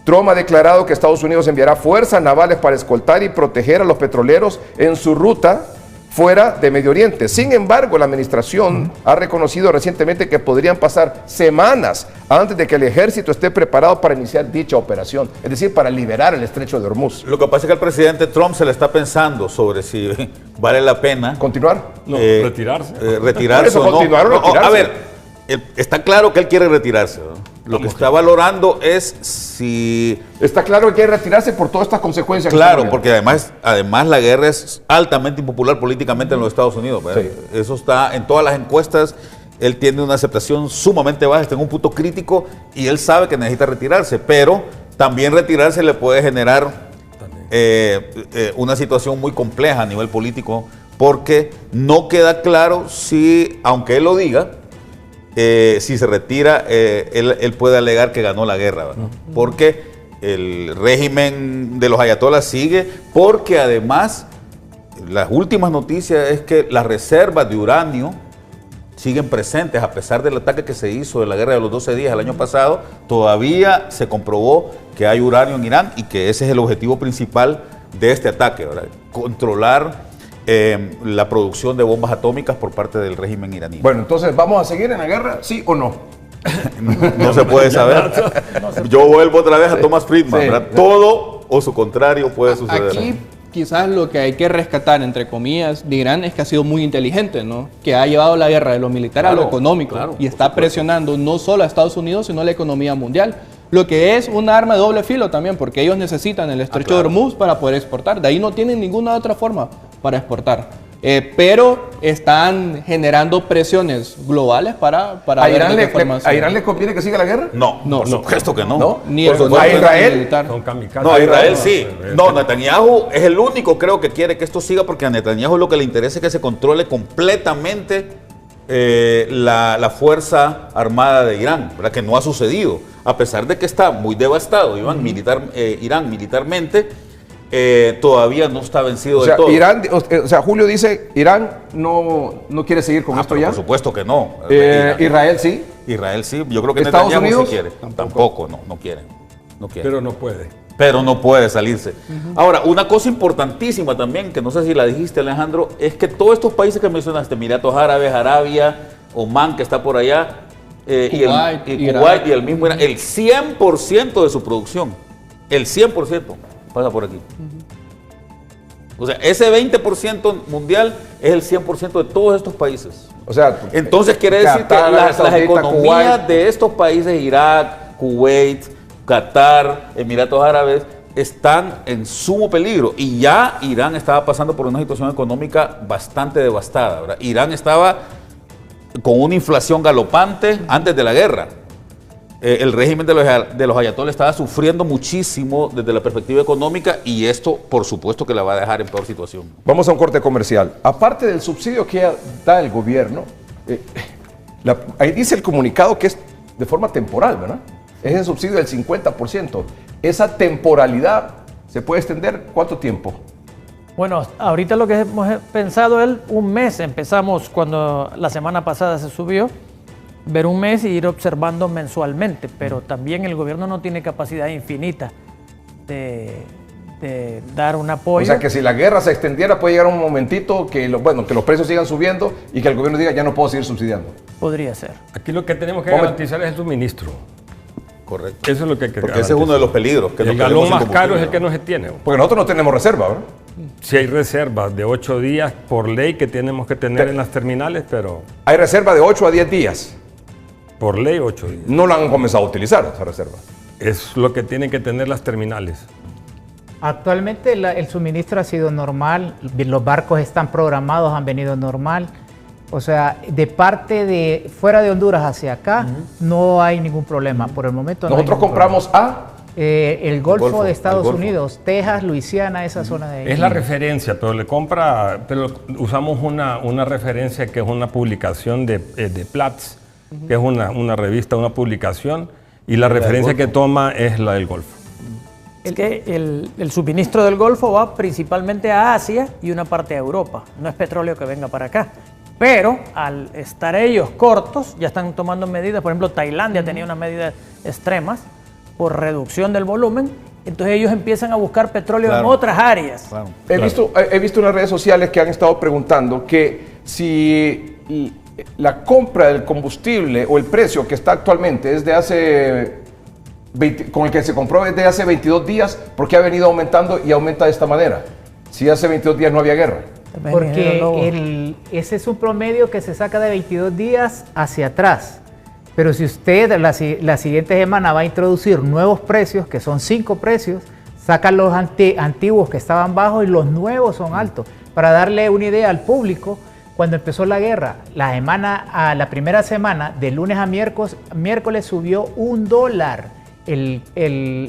Trump ha declarado que Estados Unidos enviará fuerzas navales para escoltar y proteger a los petroleros en su ruta fuera de Medio Oriente. Sin embargo, la administración ha reconocido recientemente que podrían pasar semanas antes de que el ejército esté preparado para iniciar dicha operación, es decir, para liberar el estrecho de Hormuz. Lo que pasa es que al presidente Trump se le está pensando sobre si vale la pena ¿continuar? No, retirarse. Retirarse o no. Continuar o retirarse. A ver, está claro que él quiere retirarse, ¿no? Lo que está valorando es si... Está claro que quiere retirarse por todas estas consecuencias. Claro, porque además la guerra es altamente impopular políticamente en los Estados Unidos. Sí. Eso está en todas las encuestas. Él tiene una aceptación sumamente baja, está en un punto crítico y él sabe que necesita retirarse, pero también retirarse le puede generar una situación muy compleja a nivel político, porque no queda claro si, aunque él lo diga, si se retira, él puede alegar que ganó la guerra, ¿verdad? Porque el régimen de los ayatolás sigue, porque además las últimas noticias es que las reservas de uranio siguen presentes, a pesar del ataque que se hizo de la guerra de los 12 días el año pasado. Todavía se comprobó que hay uranio en Irán y que ese es el objetivo principal de este ataque, ¿verdad? Controlar la producción de bombas atómicas por parte del régimen iraní. Bueno, entonces, ¿vamos a seguir en la guerra, sí o no? No se puede saber. Yo vuelvo otra vez a Thomas Friedman, sí, ¿verdad? Todo o su contrario puede suceder. Aquí quizás lo que hay que rescatar, entre comillas, de Irán es que ha sido muy inteligente, ¿no? Que ha llevado la guerra de lo militar a lo económico, y está presionando no solo a Estados Unidos, sino a la economía mundial. Lo que es un arma de doble filo también, porque ellos necesitan el estrecho de Hormuz para poder exportar. De ahí no tienen ninguna otra forma para exportar. Pero están generando presiones globales para ¿A Irán le conviene que siga la guerra? No, por supuesto que no. ¿No? Ni el ¿A Israel? No, a Israel sí. No, Netanyahu es el único, creo, que quiere que esto siga, porque a Netanyahu lo que le interesa es que se controle completamente la fuerza armada de Irán, ¿verdad? Que no ha sucedido, a pesar de que está muy devastado Irán militarmente. Todavía no está vencido del todo. Irán, Julio dice, Irán no quiere seguir con esto ya. Por supuesto que no. Israel sí. Israel sí. Yo creo que Estados Netanyahu Unidos sí quiere. Tampoco, no quiere. Pero no puede. Pero no puede salirse. Ahora, una cosa importantísima también, que no sé si la dijiste, Alejandro, es que todos estos países que mencionaste, Emiratos Árabes, Arabia, Omán, que está por allá, Kuwait y el mismo Irán, el 100% de su producción, el 100% pasa por aquí. O sea, ese 20% mundial es el 100% de todos estos países. O sea, entonces quiere decir que las economías de estos países, Irak, Kuwait, Qatar, Emiratos Árabes, están en sumo peligro. Y ya Irán estaba pasando por una situación económica bastante devastada, ¿verdad? Irán estaba con una inflación galopante antes de la guerra. El régimen de los ayatolás estaba sufriendo muchísimo desde la perspectiva económica, y esto, por supuesto, que la va a dejar en peor situación. Vamos a un corte comercial. Aparte del subsidio que da el gobierno, ahí dice el comunicado que es de forma temporal, ¿verdad? Es el subsidio del 50%. esa temporalidad se puede extender ¿cuánto tiempo? Bueno, ahorita lo que hemos pensado es un mes. Empezamos cuando la semana pasada se subió, ver un mes y ir observando mensualmente, pero también el gobierno no tiene capacidad infinita de dar un apoyo. O sea que si la guerra se extendiera puede llegar un momentito que, que los precios sigan subiendo y que el gobierno diga ya no puedo seguir subsidiando. Podría ser. Aquí lo que tenemos que garantizar es el suministro. Correcto. Eso es lo que hay que Porque ese es uno de los peligros. Que el galón más caro es el que no se tiene. Porque nosotros no tenemos reserva, ¿verdad? Si hay reservas de 8 días por ley que tenemos que tener en las terminales, pero Hay reserva de 8 a 10 días. por ley 8 días. No la han comenzado a utilizar esa reserva. Es lo que tienen que tener las terminales. Actualmente el suministro ha sido normal, los barcos están programados, han venido normal. O sea, de parte de fuera de Honduras hacia acá no hay ningún problema. Por el momento no hay Nosotros ningún compramos problema. El Golfo de Estados Golfo. Unidos, Texas, Luisiana, esa zona de ahí. Es la referencia, pero usamos una referencia que es una publicación de Platts, que es una revista, una publicación, y la referencia que toma es la del Golfo. Es que el suministro del Golfo va principalmente a Asia y una parte a Europa. No es petróleo que venga para acá. Pero al estar ellos cortos, ya están tomando medidas. Por ejemplo, Tailandia tenía unas medidas extremas por reducción del volumen. Entonces ellos empiezan a buscar petróleo en otras áreas. Claro. He visto en las redes sociales que han estado preguntando que si la compra del combustible o el precio que está actualmente es de hace con el que se compró desde hace 22 días, ¿por qué ha venido aumentando y aumenta de esta manera? Si hace 22 días no había guerra. Porque ese es un promedio que se saca de 22 días hacia atrás. Pero si usted la siguiente semana va a introducir nuevos precios, que son 5 precios, sacan los antiguos que estaban bajos y los nuevos son altos. Para darle una idea al público, cuando empezó la guerra, la primera semana, de lunes a miércoles subió $1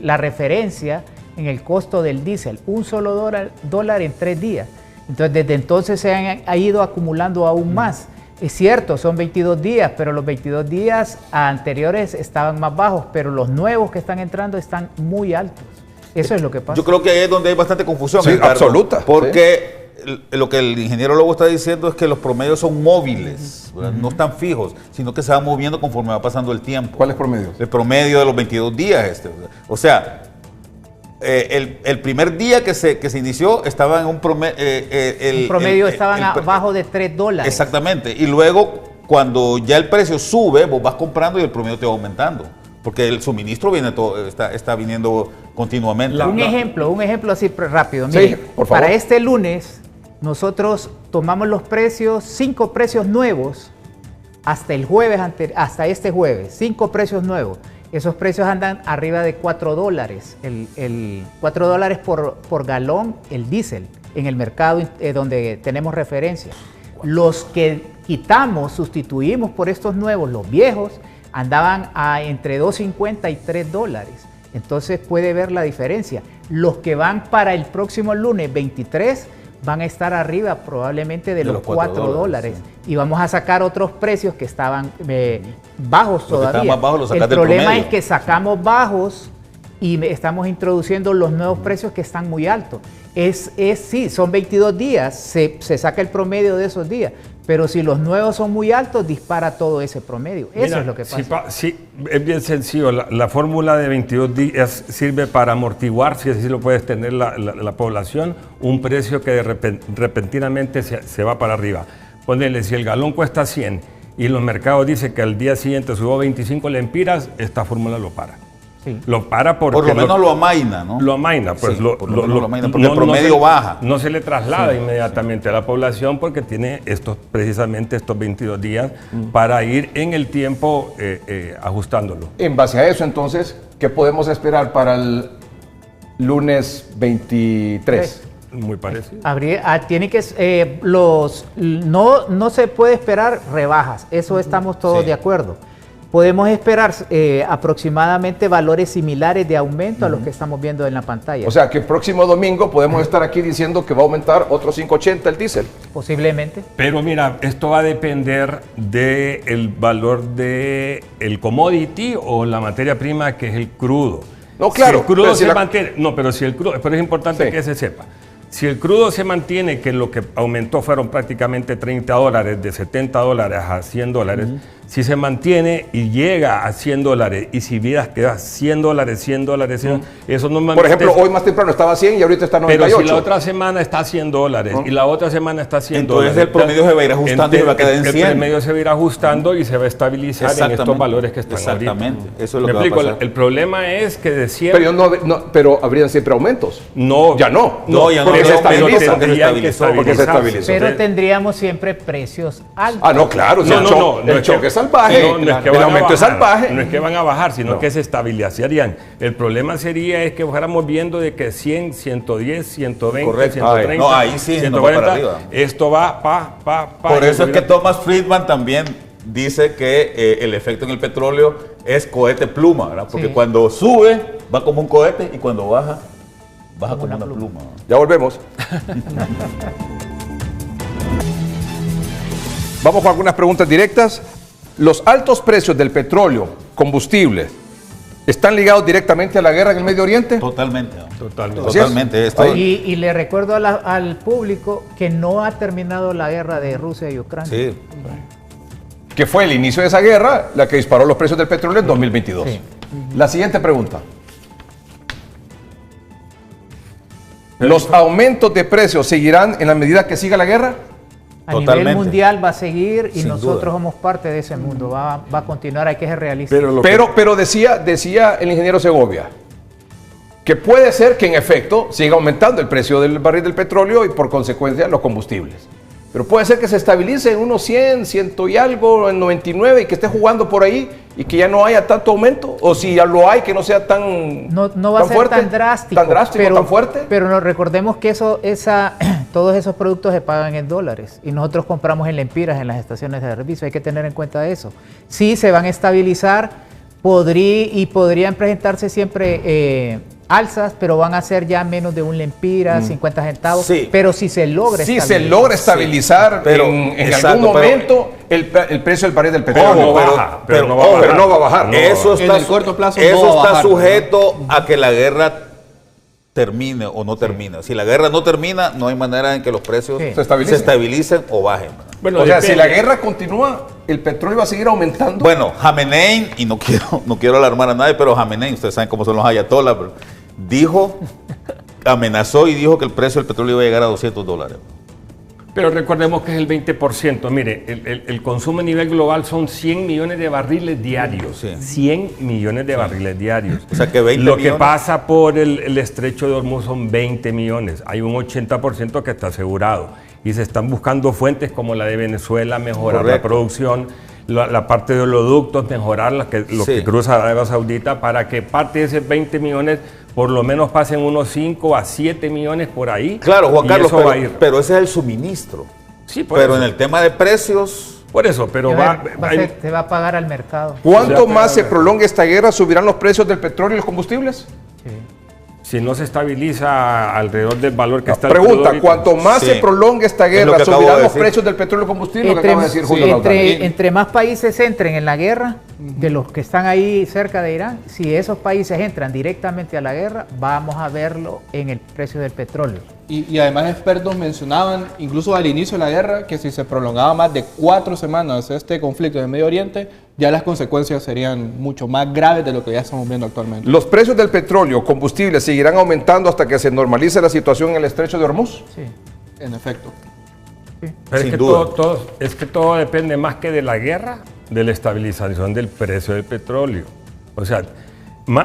la referencia en el costo del diésel, un solo dólar en 3 días. Entonces, desde entonces se ha ido acumulando aún más. Es cierto, son 22 días, pero los 22 días anteriores estaban más bajos, pero los nuevos que están entrando están muy altos. Eso es lo que pasa. Yo creo que ahí es donde hay bastante confusión. Sí, Ricardo, absoluta. Porque lo que el ingeniero Lobo está diciendo es que los promedios son móviles, no están fijos, sino que se van moviendo conforme va pasando el tiempo. ¿Cuáles promedios? El promedio de los 22 días. O sea, el primer día que se inició estaba en un promedio. Estaban abajo de $3. Exactamente. Y luego, cuando ya el precio sube, vos vas comprando y el promedio te va aumentando. Porque el suministro está viniendo continuamente. Un ejemplo así rápido. Sí, Mire, por favor. para este lunes, nosotros tomamos los precios, 5 precios nuevos, hasta este jueves, 5 precios nuevos. Esos precios andan arriba de $4. $4 por galón el diésel en el mercado donde tenemos referencia. Los que sustituimos por estos nuevos, los viejos, andaban entre $2.50 y $3. Entonces puede ver la diferencia. Los que van para el próximo lunes 23 van a estar arriba probablemente de los $4. Sí. Y vamos a sacar otros precios que estaban bajos todavía. Que están más bajos, los sacas el problema promedio. es que sacamos bajos y estamos introduciendo los nuevos precios que están muy altos. Sí, son 22 días, se saca el promedio de esos días. Pero si los nuevos son muy altos, dispara todo ese promedio. Eso es lo que pasa. Sí, es bien sencillo. La fórmula de 22 días sirve para amortiguar, si así lo puedes tener la población, un precio que repentinamente se va para arriba. Ponele, si el galón cuesta 100 y los mercados dicen que al día siguiente subió 25 lempiras, esta fórmula lo para. Sí. Lo para porque... Por lo menos lo amaina, ¿no? Lo amaina, pues sí, lo amaina, porque el promedio baja. No se le traslada inmediatamente a la población porque tiene precisamente estos 22 días para ir en el tiempo ajustándolo. En base a eso, entonces, ¿qué podemos esperar para el lunes 23? Muy parecido. Tiene que no se puede esperar rebajas, eso estamos todos de acuerdo. Podemos esperar aproximadamente valores similares de aumento a los que estamos viendo en la pantalla. O sea, que el próximo domingo podemos estar aquí diciendo que va a aumentar otros 5.80 el diésel. Posiblemente. Pero mira, esto va a depender del valor del commodity o la materia prima que es el crudo. No, claro. Si el crudo pero se mantiene, no, pero si el crudo, pero es importante Sí. que se sepa. Si el crudo se mantiene, que lo que aumentó fueron prácticamente $30, de $70 a $100, si se mantiene y llega a $100, y si vieras que da $100, eso normalmente... Por ejemplo, hoy más temprano estaba 100 y ahorita está 98. Pero si la otra semana está a $100 y la otra semana está a $100... Entonces el promedio se va a ir ajustando y va a quedar en 100. El promedio se va a ir ajustando y se va a estabilizar en estos valores que están Exactamente. ahorita. Eso es lo ¿Me que va a explico? pasar. El problema es que de siempre... Pero habrían siempre aumentos. No, Ya no. No, ya no, porque pero- se estabiliza. porque se estabilizó, porque se estabilizó. Pero tendríamos siempre precios altos. Ah, no, claro. o sea, el choque es salvaje. No es que el van a aumento es bajar, salvaje. No es que van a bajar, sino No. que se estabilizarían. El problema sería es que fuéramos viendo de que 100, 110, 120, Correcto. 130, No, ahí sí, no va para arriba. Esto va pa. Por y eso es que mira, Thomas Friedman también dice que el efecto en el petróleo es cohete pluma, ¿verdad? Porque Sí. cuando sube va como un cohete y cuando baja como una pluma. Ya volvemos. Vamos con algunas preguntas directas. Los altos precios del petróleo, combustible, ¿están ligados directamente a la guerra en el Medio Oriente? Totalmente. ¿no? Totalmente. Así es. Totalmente. Esto- Y le recuerdo al público que no ha terminado la guerra de Rusia y Ucrania. Sí. Que fue el inicio de esa guerra la que disparó los precios del petróleo en 2022. Sí. La siguiente pregunta. ¿Los aumentos de precios seguirán en la medida que siga la guerra? A nivel Totalmente. mundial va a seguir y Sin nosotros duda. somos parte de ese mundo. Va a continuar, hay que ser realistas. Pero decía el ingeniero Segovia que puede ser que en efecto siga aumentando el precio del barril del petróleo y por consecuencia los combustibles. Pero puede ser que se estabilice en unos 100, 100 y algo, en 99 y que esté jugando por ahí y que ya no haya tanto aumento. O si ya lo hay, que no sea tan No va a ser fuerte, tan drástico. tan fuerte. Pero nos recordemos que todos esos productos se pagan en dólares y nosotros compramos en lempiras en las estaciones de servicio. Hay que tener en cuenta eso. Sí, se van a estabilizar podrían presentarse siempre alzas, pero van a ser ya menos de un lempira, 50 centavos. Sí. Pero si se logra Si estabilizar. se logra estabilizar pero- en exacto, algún pero- momento el precio del barril del petróleo. Ojo, baja, pero no va a bajar. Pero no va a bajar. No. Eso En está, el corto plazo eso no va a está bajar, sujeto a que la guerra termine o no termine. Si la guerra no termina, no hay manera en que los precios Sí. Se estabilicen. o bajen. Bueno, O sea, depende. si la guerra continúa, el petróleo va a seguir aumentando. Bueno, Jamenein, y no quiero alarmar a nadie, pero Jamenein, ustedes saben cómo son los ayatolás, pero amenazó y dijo que el precio del petróleo iba a llegar a $200. Pero recordemos que es el 20%. Mire, el consumo a nivel global son 100 millones de barriles diarios. Sí. 100 millones de barriles diarios. O sea que 20 Lo que millones. pasa por el estrecho de Hormuz son 20 millones. Hay un 80% que está asegurado. Y se están buscando fuentes como la de Venezuela, mejorar la Correcto. producción, la parte de oleoductos, mejorar lo Sí. que cruza Arabia Saudita para que parte de esos 20 millones por lo menos pasen unos 5 a 7 millones por ahí. Claro, Juan y Carlos, eso va a ir. pero ese es el suministro. Sí, por Pero eso. en el tema de precios, Por eso, pero Se va a pagar al mercado. ¿Cuánto Ya, más se pero- prolongue esta guerra, subirán los precios del petróleo y los combustibles? si no se estabiliza alrededor del valor que está el Pregunta, crudo ahorita. cuanto más Sí. se prolongue esta Es lo guerra, que acabo subirán de los decir. precios del petróleo y combustible, lo que acaba de decir Julio Lautaro. Entre más países entren en la guerra, de los que están ahí cerca de Irán, si esos países entran directamente a la guerra, vamos a verlo en el precio del petróleo. Y además expertos mencionaban, incluso al inicio de la guerra, que si se prolongaba más de 4 semanas este conflicto en el Medio Oriente, ya las consecuencias serían mucho más graves de lo que ya estamos viendo actualmente. ¿Los precios del petróleo, combustible, seguirán aumentando hasta que se normalice la situación en el estrecho de Hormuz? Sí. En efecto. Pero es Sin que duda. todo depende más que de la guerra, de la estabilización del precio del petróleo. O sea, la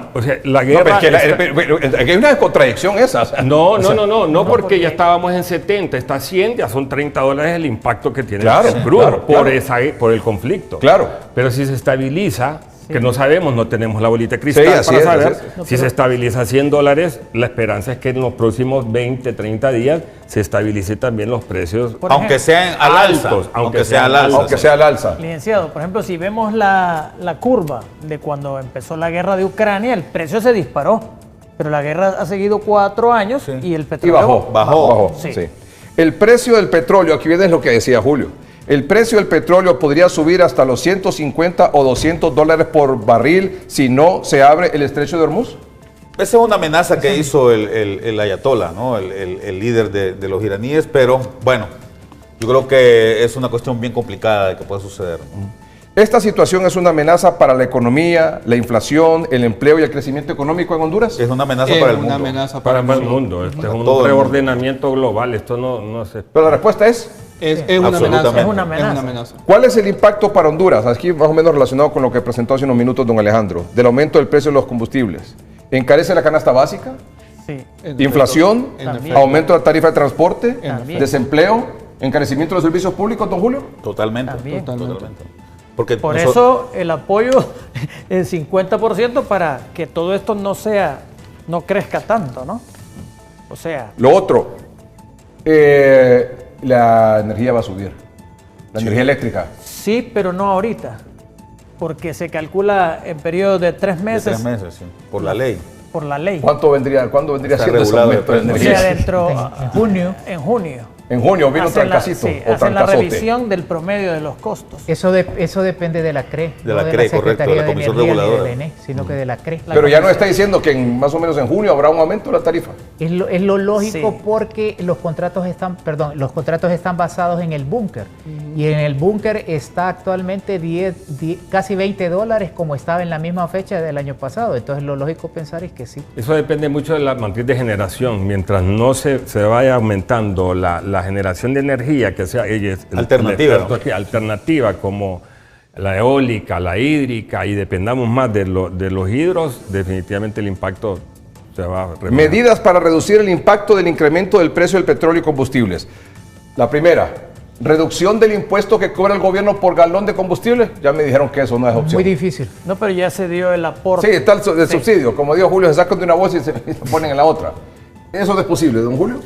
No, guerra... pero es que aquí hay una contradicción esa. o sea, No, porque ya estábamos en 70, está a 100, ya son $30 el impacto que tiene Claro, el crudo claro, por, claro. por el conflicto. Claro. Pero si se estabiliza, que no sabemos, no tenemos la bolita de cristal Sí, así para es, saber, así es. si se estabiliza a $100, la esperanza es que en los próximos 20, 30 días se estabilice también los precios aunque sean al alza, altos, aunque sea al alza. Aunque sea al alza. Licenciado, por ejemplo, si vemos la curva de cuando empezó la guerra de Ucrania, el precio se disparó, pero la guerra ha seguido 4 años Sí. y el Y petróleo Bajó. Sí. Sí. El precio del petróleo, aquí viene lo que decía Julio. El precio del petróleo podría subir hasta los 150 o $200 por barril si no se abre el estrecho de Hormuz. Esa es una amenaza que hizo el ayatolá, ¿no? El líder de los iraníes, pero bueno, yo creo que es una cuestión bien complicada de que puede suceder. ¿Esta situación es una amenaza para la economía, la inflación, el empleo y el crecimiento económico en Honduras? Es una amenaza Es para el una mundo. amenaza Para para el mundo, este es un todo el mundo. reordenamiento global, esto no se... Pero la respuesta es, Es una amenaza. Absolutamente. Es una amenaza. Es una amenaza. ¿cuál es el impacto para Honduras? Aquí más o menos relacionado con lo que presentó hace unos minutos don Alejandro, del aumento del precio de los combustibles. ¿Encarece la canasta básica? Sí. En ¿Inflación? efecto, en También. efecto. ¿Aumento de la tarifa de transporte? También. ¿Desempleo? ¿Encarecimiento de los servicios públicos, don Julio? Totalmente. También. Totalmente. Porque Por eso el apoyo el 50% para que todo esto no crezca tanto, ¿no? O sea, Lo otro, la energía va a subir. La energía eléctrica. sí, pero no ahorita, porque se calcula en periodos de 3 de meses 3 meses, sí, por la ley. por la ley. ¿Cuándo vendría Está siendo ese regulado aumento de de O energía? sea, dentro En junio. en junio. En junio vino un Hacen la- trancacito sí, o hacen la trancazote. revisión del promedio de los costos. Eso depende de la CRE. De la no CRE, correcto, de la Secretaría Comisión Energía ni Reguladora. del ENE, sino que de la CRE. Pero ya no está diciendo que más o menos en junio habrá un aumento de la tarifa. Es lo lógico Sí. porque los contratos están basados en el búnker. Y en el búnker está actualmente casi $20 como estaba en la misma fecha del año pasado. Entonces lo lógico pensar es que sí. Eso depende mucho de la matriz de generación. Mientras no se vaya aumentando la generación de energía, que sea Alternativa, ¿no? alternativa como la eólica, la hídrica, y dependamos más de los hidros, definitivamente el impacto se va a rebajar. Medidas para reducir el impacto del incremento del precio del petróleo y combustibles. La primera, reducción del impuesto que cobra el gobierno por galón de combustible. Ya me dijeron que eso no es opción. Muy difícil. No, pero ya se dio el aporte. Sí, está el subsidio. Como dijo Julio, se sacan de una bolsa y se ponen en la otra. ¿Eso no es posible, don Julio?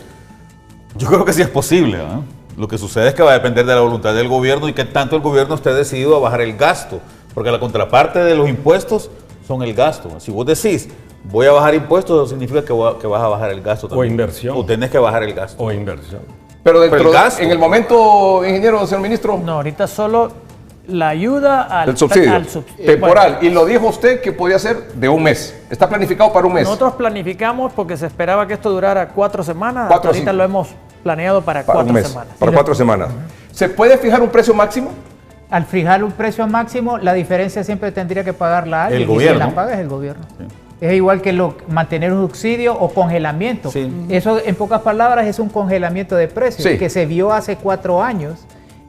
Yo creo que sí es posible, ¿no? Lo que sucede es que va a depender de la voluntad del gobierno y que tanto el gobierno esté decidido a bajar el gasto, porque la contraparte de los impuestos son el gasto. Si vos decís, voy a bajar impuestos, eso significa que vas a bajar el gasto también. inversión. O tenés que bajar el gasto. O inversión. Pero dentro el gasto. en el momento, ingeniero, señor ministro, No, ahorita solo la ayuda el subsidio temporal. Bueno, Y lo dijo usted que podía ser de un mes. Está planificado para un mes. nosotros planificamos porque se esperaba que esto durara 4 semanas. 4 Hasta ahorita sí. lo hemos planeado para Para 4 un mes. semanas. Para 4 semanas. ¿Se puede fijar un precio máximo? Al fijar un precio máximo, la diferencia siempre tendría que pagarla alguien. El y gobierno. quien la paga es el gobierno. Es igual que mantener un subsidio o congelamiento. Sí. Eso, en pocas palabras, es un congelamiento de precios Sí. que se vio hace 4 años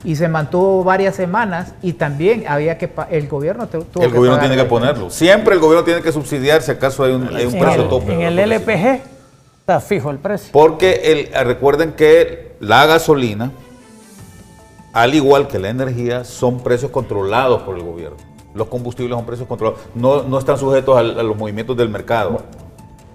y se mantuvo varias semanas y también había que el gobierno tuvo El gobierno pagar tiene la que ponerlo. Siempre el gobierno tiene que subsidiar si acaso hay un precio tope. En el LPG está fijo el precio. Porque recuerden que la gasolina, al igual que la energía, son precios controlados por el gobierno. Los combustibles son precios controlados, no están sujetos a los movimientos del mercado.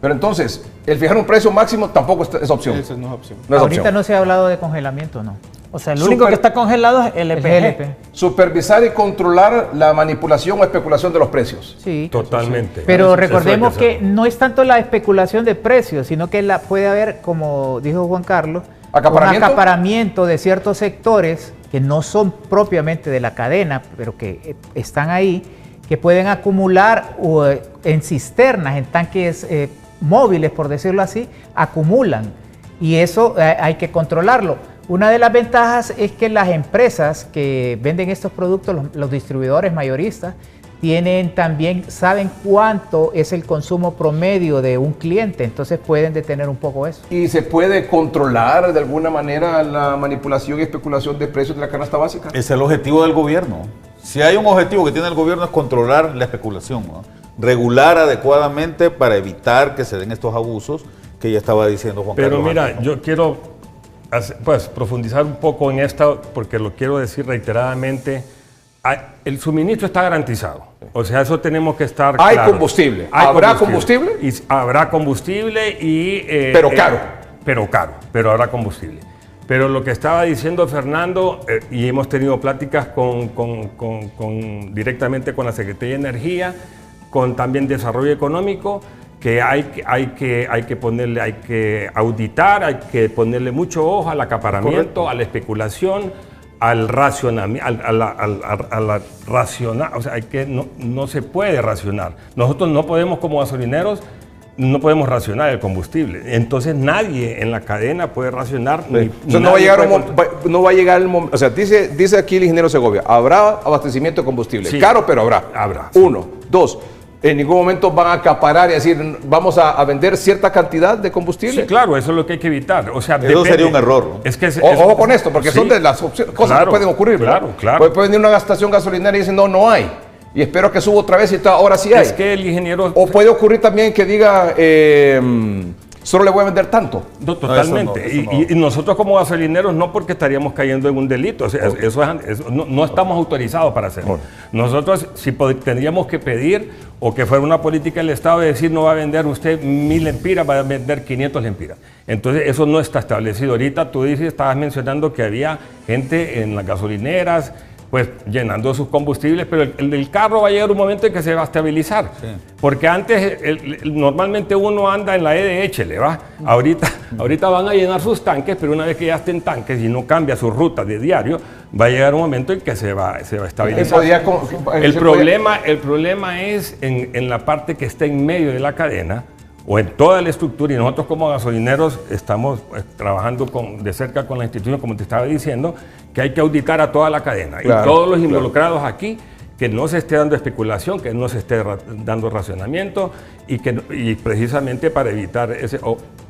Pero entonces, el fijar un precio máximo tampoco es opción. Esa no es opción. No es Ahorita opción. no se ha hablado de congelamiento, ¿no? O sea, el único que está congelado es el Es LPG. LP. Supervisar y controlar la manipulación o especulación de los precios. Sí. Totalmente. Pero Eso recordemos hay hacerlo. que no es tanto la especulación de precios, sino que puede haber, como dijo Juan Carlos, ¿Acaparamiento? un acaparamiento de ciertos sectores que no son propiamente de la cadena, pero que están ahí, que pueden acumular en cisternas, en tanques móviles, por decirlo así, acumulan. Y eso hay que controlarlo. Una de las ventajas es que las empresas que venden estos productos, los distribuidores mayoristas, saben cuánto es el consumo promedio de un cliente, entonces pueden detener un poco eso. ¿Y se puede controlar de alguna manera la manipulación y especulación de precios de la canasta básica? Ese es el objetivo del gobierno. Si hay un objetivo que tiene el gobierno es controlar la especulación, ¿no? Regular adecuadamente para evitar que se den estos abusos que ya estaba diciendo Juan Carlos. Pero mira, antes, ¿no? yo quiero profundizar un poco en esto porque lo quiero decir reiteradamente. El suministro está garantizado. O sea, eso tenemos que estar Hay claros. combustible. ¿Habrá combustible? Y habrá combustible y... Pero caro. Pero habrá combustible. Pero lo que estaba diciendo Fernando, y hemos tenido pláticas directamente con la Secretaría de Energía, con también Desarrollo Económico, que hay que auditar, hay que ponerle mucho ojo al acaparamiento, Correcto. a la especulación, al racionamiento, o sea, no se puede racionar. Nosotros no podemos como gasolineros no podemos racionar el combustible. Entonces nadie en la cadena puede racionar. Entonces no va a llegar el momento. O sea, dice aquí el ingeniero Segovia, habrá abastecimiento de combustible. Sí, caro, pero habrá. Habrá. Uno. Dos. En ningún momento van a acaparar y decir, vamos a vender cierta cantidad de combustible. Sí, claro, eso es lo que hay que evitar. O sea, eso sería un error. Es que ojo con esto, porque son de las opciones, cosas que pueden ocurrir. Claro, claro. Puede venir una estación gasolinera y dicen, no hay. Y espero que suba otra vez y ahora sí hay. Es que el ingeniero... O puede ocurrir también que diga, solo le voy a vender tanto. No, totalmente. Y nosotros como gasolineros no, porque estaríamos cayendo en un delito. O sea, no estamos autorizados para hacerlo. Nosotros si tendríamos que pedir o que fuera una política del Estado de decir no va a vender usted 1000 lempiras, va a vender 500 lempiras. Entonces eso no está establecido. Ahorita tú estabas mencionando que había gente en las gasolineras pues llenando sus combustibles, pero el carro va a llegar un momento en que se va a estabilizar. Sí. Porque antes, normalmente uno anda en la EDH, ¿le va? Ahorita van a llenar sus tanques, pero una vez que ya estén tanques y no cambia su ruta de diario, va a llegar un momento en que se va a estabilizar. El problema es en la parte que está en medio de la cadena, o en toda la estructura, y nosotros como gasolineros estamos trabajando de cerca con la institución, como te estaba diciendo, que hay que auditar a toda la cadena. Claro, y todos los involucrados aquí, que no se esté dando especulación, que no se esté dando racionamiento, y precisamente para evitar ese...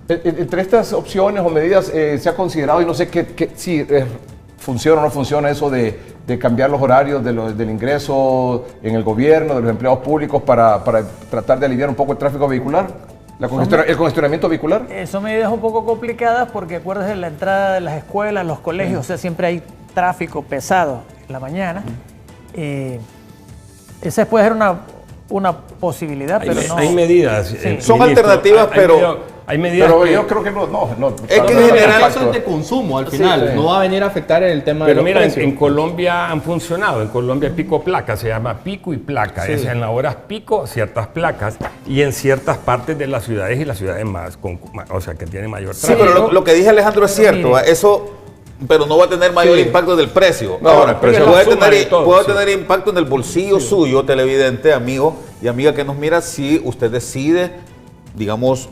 Entre estas opciones o medidas se ha considerado, y no sé si funciona o no funciona eso de cambiar los horarios del ingreso en el gobierno, de los empleados públicos, para tratar de aliviar un poco el tráfico vehicular. ¿El congestionamiento vehicular? Eso me deja un poco complicadas porque acuérdate de la entrada de las escuelas, los colegios, o sea, siempre hay tráfico pesado en la mañana. Esa puede ser una posibilidad, pero no... Hay medidas. Sí. Son alternativas, pero... Hay medidas pero yo creo que no. Es que en general eso es de consumo al final, no va a venir a afectar el tema de los precios. Pero mira, en Colombia han funcionado. En Colombia pico placa, se llama pico y placa. Sí. Es en las horas pico ciertas placas y en ciertas partes de las ciudades y las ciudades o sea, que tienen mayor tráfico. Sí, pero lo que dije Alejandro es cierto. Eso... Pero no va a tener mayor impacto del precio. No, ahora, puede tener impacto en el bolsillo suyo, televidente, amigo y amiga que nos mira, si usted decide, digamos,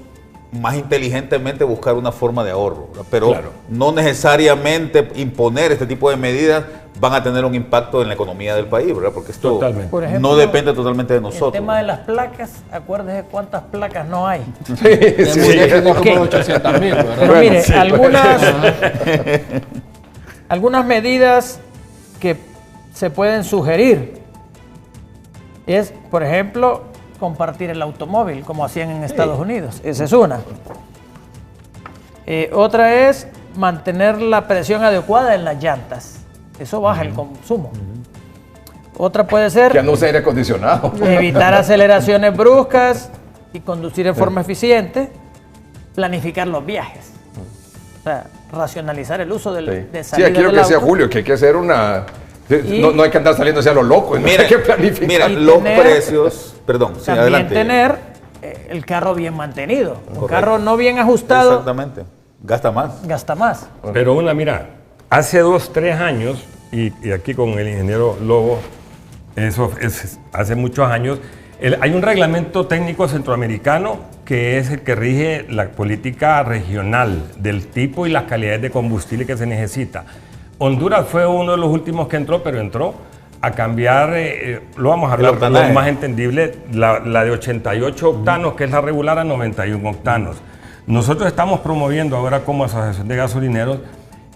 más inteligentemente buscar una forma de ahorro, ¿verdad? Pero no necesariamente imponer este tipo de medidas van a tener un impacto en la economía del país, ¿verdad? Porque esto por ejemplo, no depende totalmente de nosotros. El tema de las placas, acuérdese cuántas placas no hay. Como 800,000, ¿verdad? Pero mire, algunas medidas que se pueden sugerir es, por ejemplo, compartir el automóvil, como hacían en Estados Unidos. Esa es una. Otra es mantener la presión adecuada en las llantas. Eso baja el consumo. Otra puede ser... Que no use aire acondicionado. Evitar aceleraciones bruscas y conducir en forma eficiente. Planificar los viajes. O sea, racionalizar el uso de salida. Sí, aquí lo que decía Julio, que hay que hacer una... No hay que andar saliendo hacia lo loco, mira, hay que planificar. Mira, los precios... Perdón, sí, también adelante. Tener el carro bien mantenido. Un carro no bien ajustado. Exactamente. Gasta más. Pero mira, hace 2-3 años, y aquí con el ingeniero Lobo, eso es hace muchos años, hay un reglamento técnico centroamericano que es el que rige la política regional del tipo y las calidades de combustible que se necesita. Honduras fue uno de los últimos que entró, pero entró a cambiar, lo vamos a hablar lo más entendible, la de 88 octanos, que es la regular, a 91 octanos. Nosotros estamos promoviendo ahora como Asociación de Gasolineros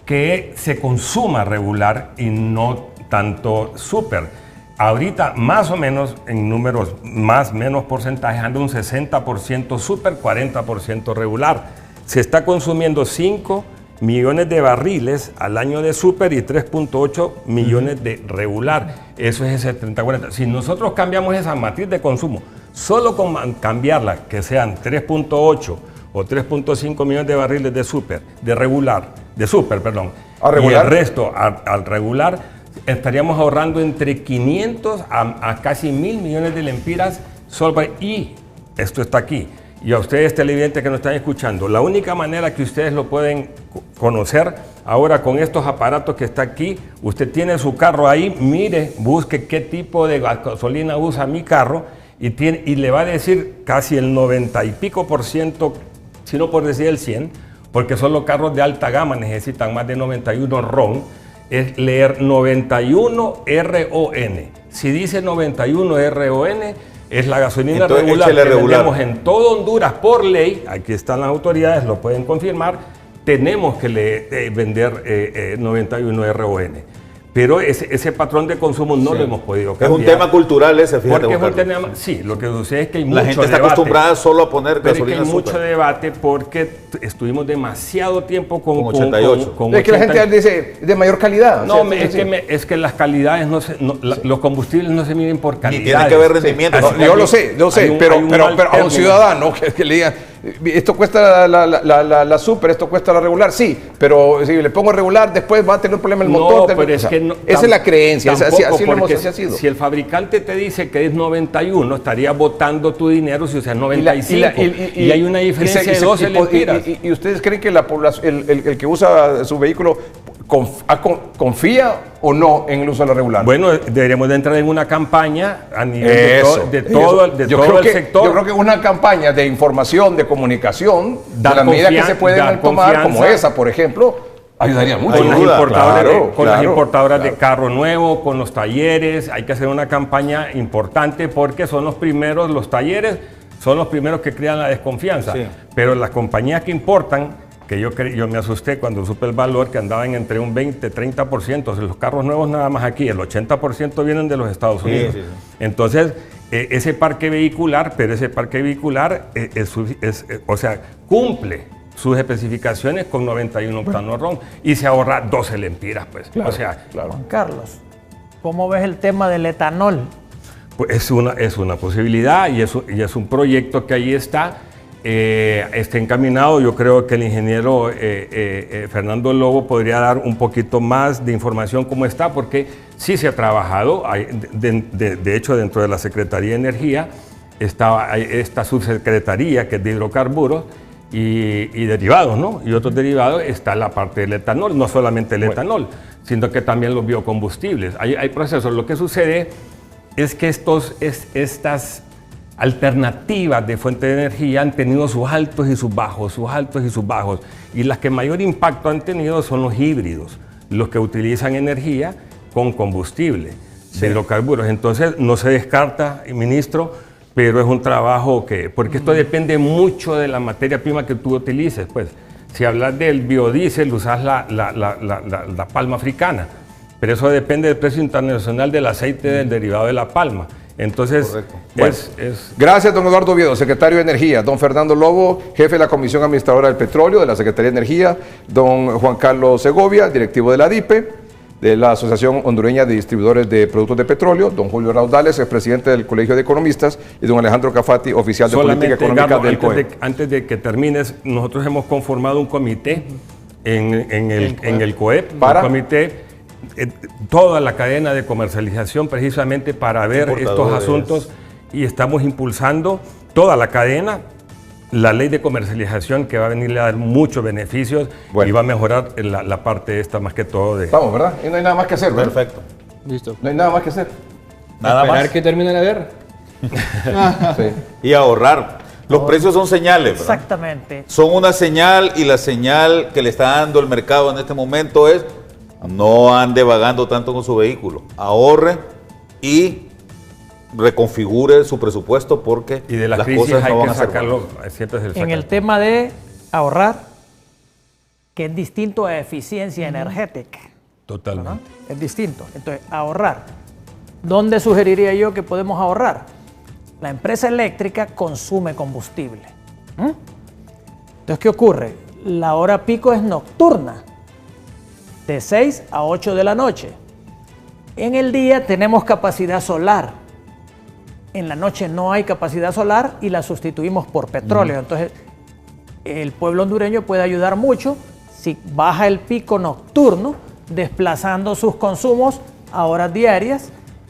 que se consuma regular y no tanto súper. Ahorita más o menos en números menos porcentajes anda un 60% súper, 40% regular. Se está consumiendo 5 millones de barriles al año de súper y 3.8 millones de regular. Eso es ese 30-40. Si nosotros cambiamos esa matriz de consumo, solo con cambiarla, que sean 3.8 o 3.5 millones de barriles de súper, de súper, y el resto al regular, estaríamos ahorrando entre 500 a casi 1.000 millones de lempiras solo y esto está aquí. Y a ustedes televidentes que nos están escuchando, la única manera que ustedes lo pueden conocer ahora con estos aparatos que está aquí, usted tiene su carro ahí, mire, busque qué tipo de gasolina usa mi carro y le va a decir casi el 90 y pico %, si no por decir el 100, porque solo carros de alta gama necesitan más de 91 RON, es leer 91 RON. Si dice 91 RON, es la gasolina entonces, regular que regular. vendemos en todo Honduras por ley. Aquí están las autoridades, lo pueden confirmar. Tenemos que vender 91 RON. Pero ese patrón de consumo no lo hemos podido cambiar. Es un tema cultural ese, fíjate. Porque es un tema, sí, lo que sucede es que hay mucho debate. La gente está acostumbrada solo a poner pero gasolina. Es que hay mucho debate porque estuvimos demasiado tiempo con 88. Es que la gente dice de mayor calidad. No, es que las calidades, los combustibles no se miden por calidad. Ni tiene que ver rendimiento. Sí, yo lo sé, pero a un ciudadano que le diga, esto cuesta la super, esto cuesta la regular, sí, pero si le pongo regular, después va a tener un problema el motor. Pero es que esa es la creencia, así ha sido. Si el fabricante te dice que es 91, estaría botando tu dinero si usa 95. Y hay una diferencia de 12 lempiras. ¿Y ustedes creen que la población, el que usa su vehículo confía o no en el uso de la regular? Bueno, deberíamos de entrar en una campaña a nivel de todo el sector. Yo creo que una campaña de información, de comunicación, de las medidas que se pueden tomar, como esa, por ejemplo, ayudaría mucho. Con las importadoras de carro nuevo, con los talleres, hay que hacer una campaña importante porque son los primeros, los talleres son los primeros que crean la desconfianza. Sí. Pero las compañías que importan, que yo me asusté cuando supe el valor, que andaban entre un 20-30%, los carros nuevos nada más aquí, el 80% vienen de los Estados Unidos. Sí. Entonces, ese parque vehicular, cumple sus especificaciones con 91 octanos RON y se ahorra 12 lempiras, pues. Claro, Juan Carlos, ¿cómo ves el tema del etanol? Pues es una posibilidad y es un proyecto que ahí está encaminado. Yo creo que el ingeniero Fernando Lobo podría dar un poquito más de información cómo está, porque sí se ha trabajado. De hecho, dentro de la Secretaría de Energía está esta subsecretaría que es de hidrocarburos y derivados, ¿no? Y otros derivados, está la parte del etanol, no solamente el etanol, sino que también los biocombustibles. Hay procesos. Lo que sucede es que estas alternativas de fuente de energía han tenido sus altos y sus bajos, y las que mayor impacto han tenido son los híbridos, los que utilizan energía con combustible de hidrocarburos. Entonces no se descarta, ministro, pero es un trabajo porque esto depende mucho de la materia prima que tú utilices. Pues si hablas del biodiesel, usas la palma africana, pero eso depende del precio internacional del aceite del derivado de la palma. Entonces, gracias, don Eduardo Oviedo, secretario de Energía, don Fernando Lobo, jefe de la Comisión Administradora del Petróleo de la Secretaría de Energía, don Juan Carlos Segovia, directivo de la DIPE, de la Asociación Hondureña de Distribuidores de Productos de Petróleo, don Julio Raudales, expresidente del Colegio de Economistas, y don Alejandro Cafati, oficial de Política Económica del COE. Antes de que termines, nosotros hemos conformado un comité en el COE, un comité, toda la cadena de comercialización, precisamente para ver estos asuntos, y estamos impulsando toda la cadena, la ley de comercialización, que va a venirle a dar muchos beneficios y va a mejorar la parte esta más que todo. Estamos, ¿verdad? Y no hay nada más que hacer, ¿verdad? Perfecto. Listo. No hay nada más que hacer. Nada Esperar más. que termine la guerra. Y ahorrar. Los precios son señales, ¿verdad? Exactamente. Son una señal, y la señal que le está dando el mercado en este momento es: no ande vagando tanto con su vehículo. Ahorre y reconfigure su presupuesto, porque y de la las crisis cosas hay no van que a ser sacarlo. buenas. En el tema de ahorrar, que es distinto a eficiencia energética. Totalmente. ¿No? Es distinto. Entonces, ahorrar. ¿Dónde sugeriría yo que podemos ahorrar? La empresa eléctrica consume combustible. Entonces, ¿qué ocurre? La hora pico es nocturna, de 6 a 8 de la noche. En el día tenemos capacidad solar. En la noche no hay capacidad solar y la sustituimos por petróleo. Entonces, el pueblo hondureño puede ayudar mucho si baja el pico nocturno, desplazando sus consumos a horas diarias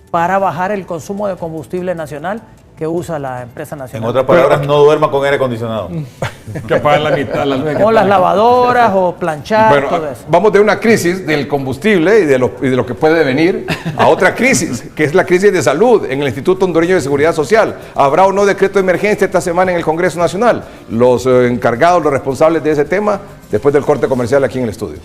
para bajar el consumo de combustible nacional que usa la empresa nacional. En otras palabras, no duerma con aire acondicionado. Que pagan la mitad. O las lavadoras, o planchar, todo eso. Vamos de una crisis del combustible y de lo que puede venir a otra crisis, que es la crisis de salud en el Instituto Hondureño de Seguridad Social. ¿Habrá o no decreto de emergencia esta semana en el Congreso Nacional? Los encargados, los responsables de ese tema, después del corte comercial aquí en el estudio.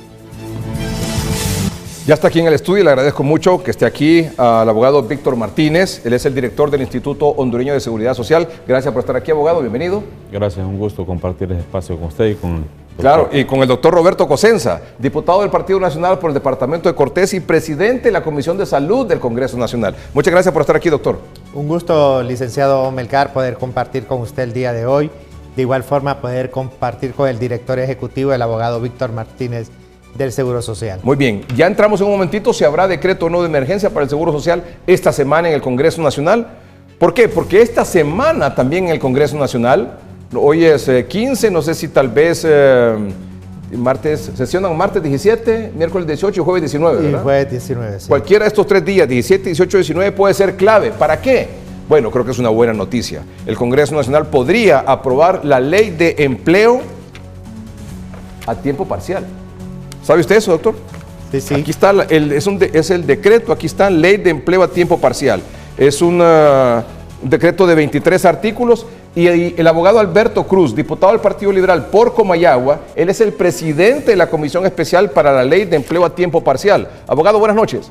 Ya está aquí en el estudio y le agradezco mucho que esté aquí al abogado Víctor Martínez. Él es el director del Instituto Hondureño de Seguridad Social. Gracias por estar aquí, abogado. Bienvenido. Gracias, un gusto compartir el espacio con usted y con... Claro, y con el doctor Roberto Cosenza, diputado del Partido Nacional por el Departamento de Cortés y presidente de la Comisión de Salud del Congreso Nacional. Muchas gracias por estar aquí, doctor. Un gusto, licenciado Melgar, poder compartir con usted el día de hoy. De igual forma, poder compartir con el director ejecutivo, el abogado Víctor Martínez, del Seguro Social. Muy bien, ya entramos en un momentito si habrá decreto o no de emergencia para el Seguro Social esta semana en el Congreso Nacional. ¿Por qué? Porque esta semana también en el Congreso Nacional, hoy es 15, no sé si tal vez martes, sesionan martes 17, miércoles 18 y jueves 19, ¿verdad? Y jueves 19, sí. Cualquiera de estos 3 días, 17, 18, 19, puede ser clave. ¿Para qué? Bueno, creo que es una buena noticia. El Congreso Nacional podría aprobar la ley de empleo a tiempo parcial. ¿Sabe usted eso, doctor? Sí, sí. Aquí está, es el decreto, aquí está, ley de empleo a tiempo parcial. Es un decreto de 23 artículos y el abogado Alberto Cruz, diputado del Partido Liberal por Comayagua, él es el presidente de la Comisión Especial para la Ley de Empleo a Tiempo Parcial. Abogado, buenas noches.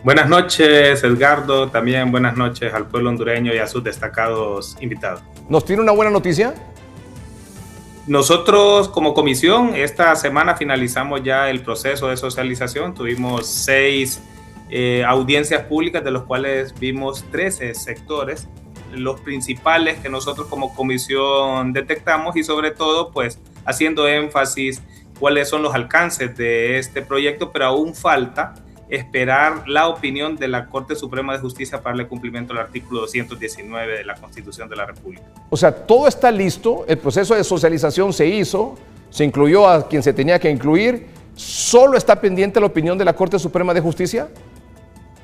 Buenas noches, Edgardo. También buenas noches al pueblo hondureño y a sus destacados invitados. ¿Nos tiene una buena noticia? Nosotros como comisión esta semana finalizamos ya el proceso de socialización. Tuvimos 6 audiencias públicas, de los cuales vimos 13 sectores, los principales que nosotros como comisión detectamos y sobre todo pues haciendo énfasis cuáles son los alcances de este proyecto, pero aún falta esperar la opinión de la Corte Suprema de Justicia para el cumplimiento del artículo 219 de la Constitución de la República. O sea, todo está listo, el proceso de socialización se hizo, se incluyó a quien se tenía que incluir, ¿solo está pendiente la opinión de la Corte Suprema de Justicia?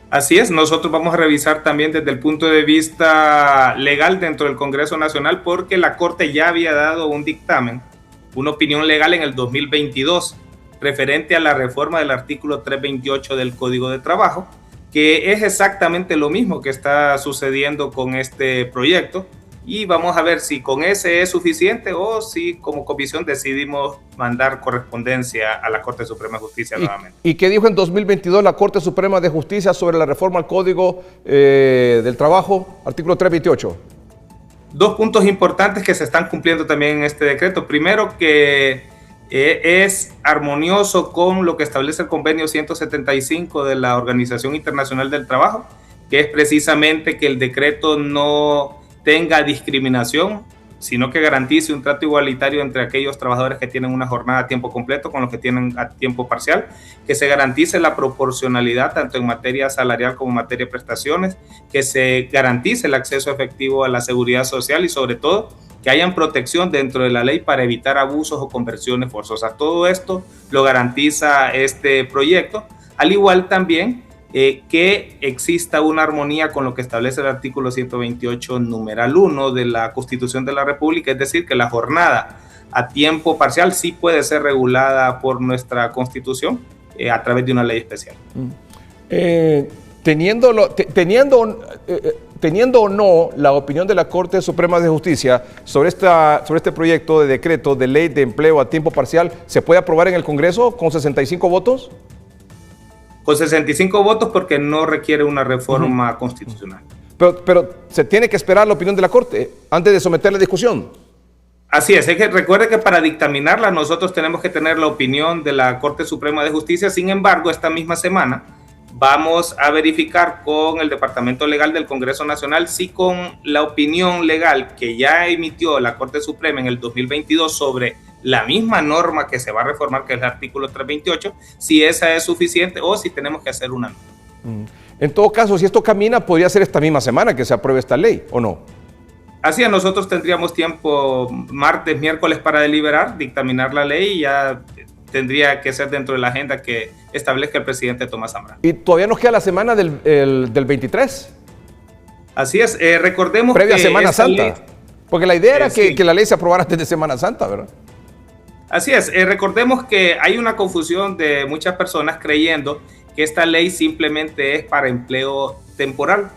Así es, nosotros vamos a revisar también desde el punto de vista legal dentro del Congreso Nacional, porque la Corte ya había dado un dictamen, una opinión legal en el 2022, referente a la reforma del artículo 328 del Código de Trabajo, que es exactamente lo mismo que está sucediendo con este proyecto, y vamos a ver si con ese es suficiente o si como comisión decidimos mandar correspondencia a la Corte Suprema de Justicia nuevamente. ¿Y qué dijo en 2022 la Corte Suprema de Justicia sobre la reforma al Código del Trabajo, artículo 328? 2 puntos importantes que se están cumpliendo también en este decreto. Primero, que es armonioso con lo que establece el convenio 175 de la Organización Internacional del Trabajo, que es precisamente que el decreto no tenga discriminación, sino que garantice un trato igualitario entre aquellos trabajadores que tienen una jornada a tiempo completo con los que tienen a tiempo parcial, que se garantice la proporcionalidad tanto en materia salarial como en materia de prestaciones, que se garantice el acceso efectivo a la seguridad social y sobre todo que hayan protección dentro de la ley para evitar abusos o conversiones forzosas. Todo esto lo garantiza este proyecto, al igual también que exista una armonía con lo que establece el artículo 128, numeral 1 de la Constitución de la República, es decir, que la jornada a tiempo parcial sí puede ser regulada por nuestra Constitución a través de una ley especial. Teniendo o no la opinión de la Corte Suprema de Justicia sobre este proyecto de decreto de ley de empleo a tiempo parcial, ¿se puede aprobar en el Congreso con 65 votos? Con 65 votos porque no requiere una reforma constitucional. Pero se tiene que esperar la opinión de la Corte antes de someterla a discusión. Así es que recuerde que para dictaminarla nosotros tenemos que tener la opinión de la Corte Suprema de Justicia. Sin embargo, esta misma semana vamos a verificar con el Departamento Legal del Congreso Nacional si con la opinión legal que ya emitió la Corte Suprema en el 2022 sobre la misma norma que se va a reformar, que es el artículo 328, si esa es suficiente o si tenemos que hacer una nueva. En todo caso, si esto camina, podría ser esta misma semana que se apruebe esta ley, ¿o no? Así es, nosotros tendríamos tiempo martes, miércoles para deliberar, dictaminar la ley y ya tendría que ser dentro de la agenda que establezca el presidente Tomás Zambrano. ¿Y todavía nos queda la semana del 23? Así es, recordemos previa que Semana Santa. Porque la idea era sí, que la ley se aprobara antes de Semana Santa, ¿verdad? Así es, recordemos que hay una confusión de muchas personas creyendo que esta ley simplemente es para empleo temporal.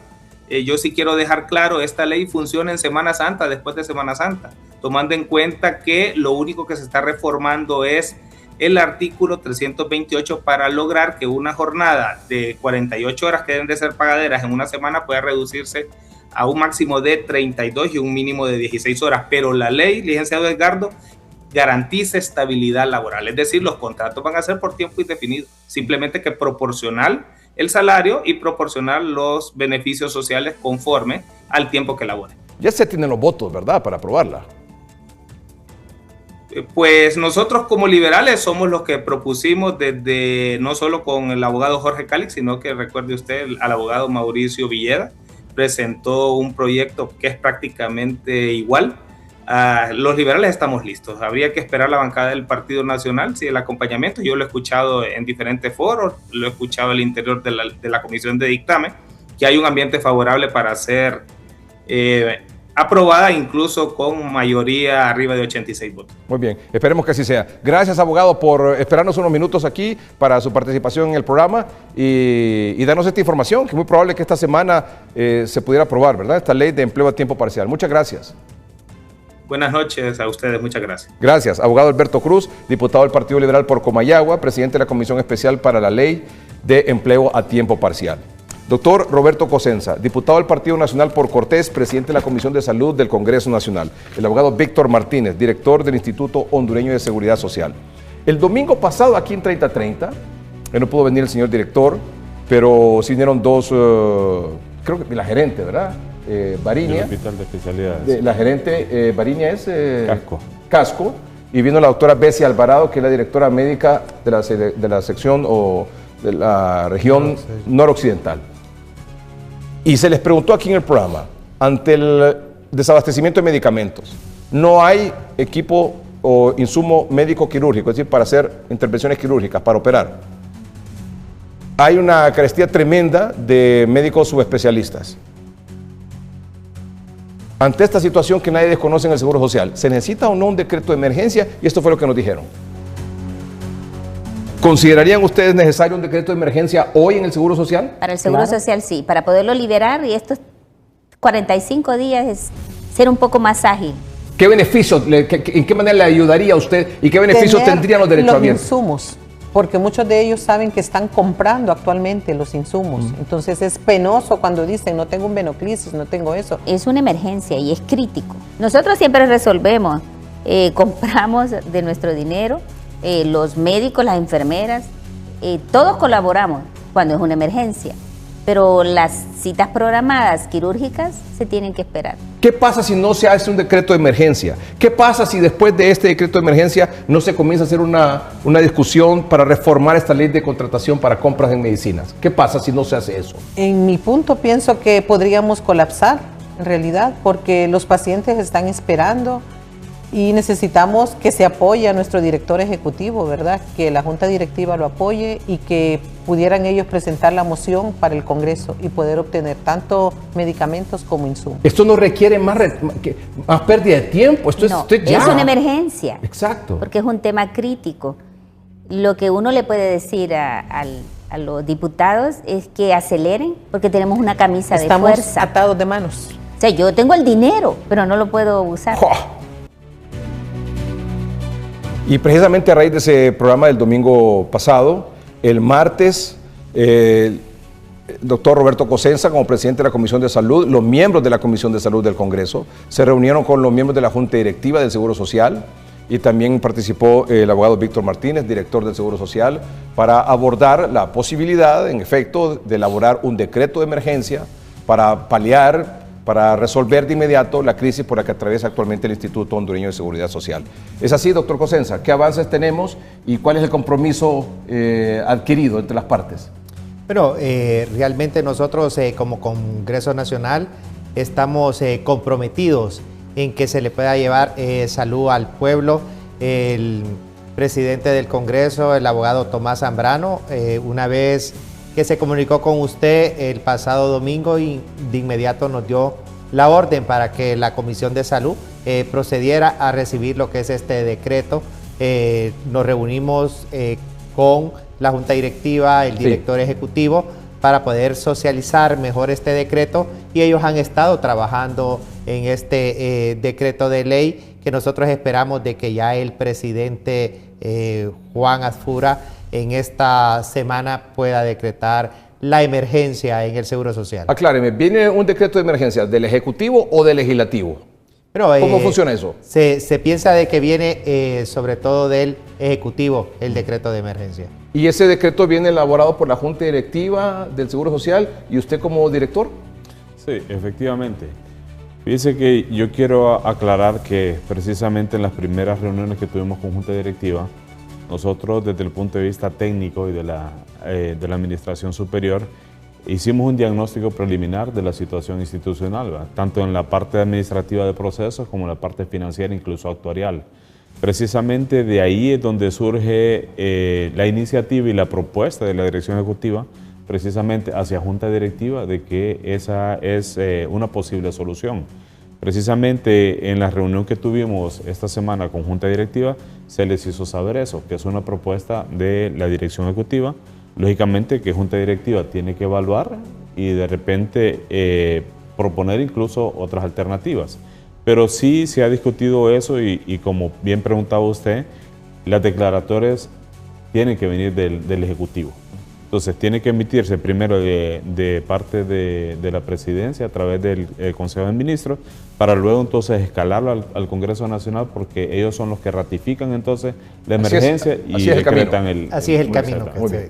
Yo sí quiero dejar claro, esta ley funciona en Semana Santa, después de Semana Santa, tomando en cuenta que lo único que se está reformando es el artículo 328 para lograr que una jornada de 48 horas que deben de ser pagaderas en una semana pueda reducirse a un máximo de 32 y un mínimo de 16 horas. Pero la ley, licenciado Edgardo, garantiza estabilidad laboral, es decir, los contratos van a ser por tiempo indefinido, simplemente que proporcional el salario y proporcional los beneficios sociales conforme al tiempo que laboren. Ya se tienen los votos, ¿verdad?, para aprobarla. Pues nosotros como liberales somos los que propusimos desde, no solo con el abogado Jorge Calix, sino que recuerde usted al abogado Mauricio Villeda, presentó un proyecto que es prácticamente igual. Los liberales estamos listos, habría que esperar la bancada del Partido Nacional, si el acompañamiento, yo lo he escuchado en diferentes foros, lo he escuchado al interior de la comisión de dictamen, que hay un ambiente favorable para ser aprobada incluso con mayoría arriba de 86 votos. Muy bien, esperemos que así sea. Gracias, abogado, por esperarnos unos minutos aquí para su participación en el programa y darnos esta información, que es muy probable que esta semana se pudiera aprobar, ¿verdad? Esta ley de empleo a tiempo parcial. Muchas gracias. Buenas noches a ustedes, muchas gracias. Gracias. Abogado Alberto Cruz, diputado del Partido Liberal por Comayagua, presidente de la Comisión Especial para la Ley de Empleo a Tiempo Parcial. Doctor Roberto Cosenza, diputado del Partido Nacional por Cortés, presidente de la Comisión de Salud del Congreso Nacional. El abogado Víctor Martínez, director del Instituto Hondureño de Seguridad Social. El domingo pasado aquí en 3030, no pudo venir el señor director, pero sí vinieron dos, creo que la gerente, ¿verdad? Barinia. El Hospital de Especialidades. La gerente Barinia es... Casco. Casco. Y vino la doctora Bessie Alvarado, que es la directora médica de la sección o de la región noroccidental. Y se les preguntó aquí en el programa, ante el desabastecimiento de medicamentos, no hay equipo o insumo médico quirúrgico, es decir, para hacer intervenciones quirúrgicas, para operar. Hay una carestía tremenda de médicos subespecialistas. Ante esta situación que nadie desconoce en el Seguro Social, ¿se necesita o no un decreto de emergencia? Y esto fue lo que nos dijeron. ¿Considerarían ustedes necesario un decreto de emergencia hoy en el Seguro Social? Para el Seguro Social sí, para poderlo liberar, y estos 45 días es ser un poco más ágil. ¿Qué beneficios, en qué manera le ayudaría a usted y qué beneficios tendrían los derechos abiertos? Insumos, porque muchos de ellos saben que están comprando actualmente los insumos. Entonces es penoso cuando dicen, no tengo un venoclisis, no tengo eso. Es una emergencia y es crítico. Nosotros siempre resolvemos, compramos de nuestro dinero, los médicos, las enfermeras, todos colaboramos cuando es una emergencia, pero las citas programadas quirúrgicas se tienen que esperar. ¿Qué pasa si no se hace un decreto de emergencia? ¿Qué pasa si después de este decreto de emergencia no se comienza a hacer una discusión para reformar esta ley de contratación para compras en medicinas? ¿Qué pasa si no se hace eso? En mi punto pienso que podríamos colapsar en realidad, porque los pacientes están esperando y necesitamos que se apoye a nuestro director ejecutivo, ¿verdad? Que la junta directiva lo apoye y que pudieran ellos presentar la moción para el Congreso y poder obtener tanto medicamentos como insumos. Esto no requiere más pérdida de tiempo, esto ya. Es una emergencia. Exacto. Porque es un tema crítico. Lo que uno le puede decir a los diputados es que aceleren, porque tenemos una camisa de fuerza. Estamos atados de manos. O sea, yo tengo el dinero, pero no lo puedo usar. Y precisamente a raíz de ese programa del domingo pasado, el martes, el doctor Roberto Cosenza, como presidente de la Comisión de Salud, los miembros de la Comisión de Salud del Congreso, se reunieron con los miembros de la Junta Directiva del Seguro Social y también participó el abogado Víctor Martínez, director del Seguro Social, para abordar la posibilidad, en efecto, de elaborar un decreto de emergencia para paliar, para resolver de inmediato la crisis por la que atraviesa actualmente el Instituto Hondureño de Seguridad Social. ¿Es así, doctor Cosenza? ¿Qué avances tenemos y cuál es el compromiso adquirido entre las partes? Bueno, realmente nosotros como Congreso Nacional estamos comprometidos en que se le pueda llevar salud al pueblo. El presidente del Congreso, el abogado Tomás Zambrano, una vez que se comunicó con usted el pasado domingo y de inmediato nos dio la orden para que la Comisión de Salud procediera a recibir lo que es este decreto. Nos reunimos con la Junta Directiva, el director ejecutivo, para poder socializar mejor este decreto, y ellos han estado trabajando en este decreto de ley que nosotros esperamos de que ya el presidente Juan Azfura en esta semana pueda decretar la emergencia en el Seguro Social. Acláreme, ¿viene un decreto de emergencia del Ejecutivo o del Legislativo? Pero, ¿cómo funciona eso? Se piensa de que viene sobre todo del Ejecutivo el decreto de emergencia. ¿Y ese decreto viene elaborado por la Junta Directiva del Seguro Social y usted como director? Sí, efectivamente. Fíjese que yo quiero aclarar que precisamente en las primeras reuniones que tuvimos con Junta Directiva, nosotros desde el punto de vista técnico y de la Administración Superior hicimos un diagnóstico preliminar de la situación institucional, ¿verdad? Tanto en la parte administrativa de procesos como en la parte financiera, incluso actuarial. Precisamente de ahí es donde surge la iniciativa y la propuesta de la Dirección Ejecutiva precisamente hacia Junta Directiva de que esa es una posible solución. Precisamente en la reunión que tuvimos esta semana con Junta Directiva se les hizo saber eso, que es una propuesta de la Dirección Ejecutiva. Lógicamente que Junta Directiva tiene que evaluar y de repente proponer incluso otras alternativas. Pero sí se ha discutido eso y como bien preguntaba usted, las declaratorias tienen que venir del Ejecutivo. Entonces tiene que emitirse primero de parte de la Presidencia a través del Consejo de Ministros para luego entonces escalarlo al Congreso Nacional, porque ellos son los que ratifican entonces la emergencia y decretan el... Así es el camino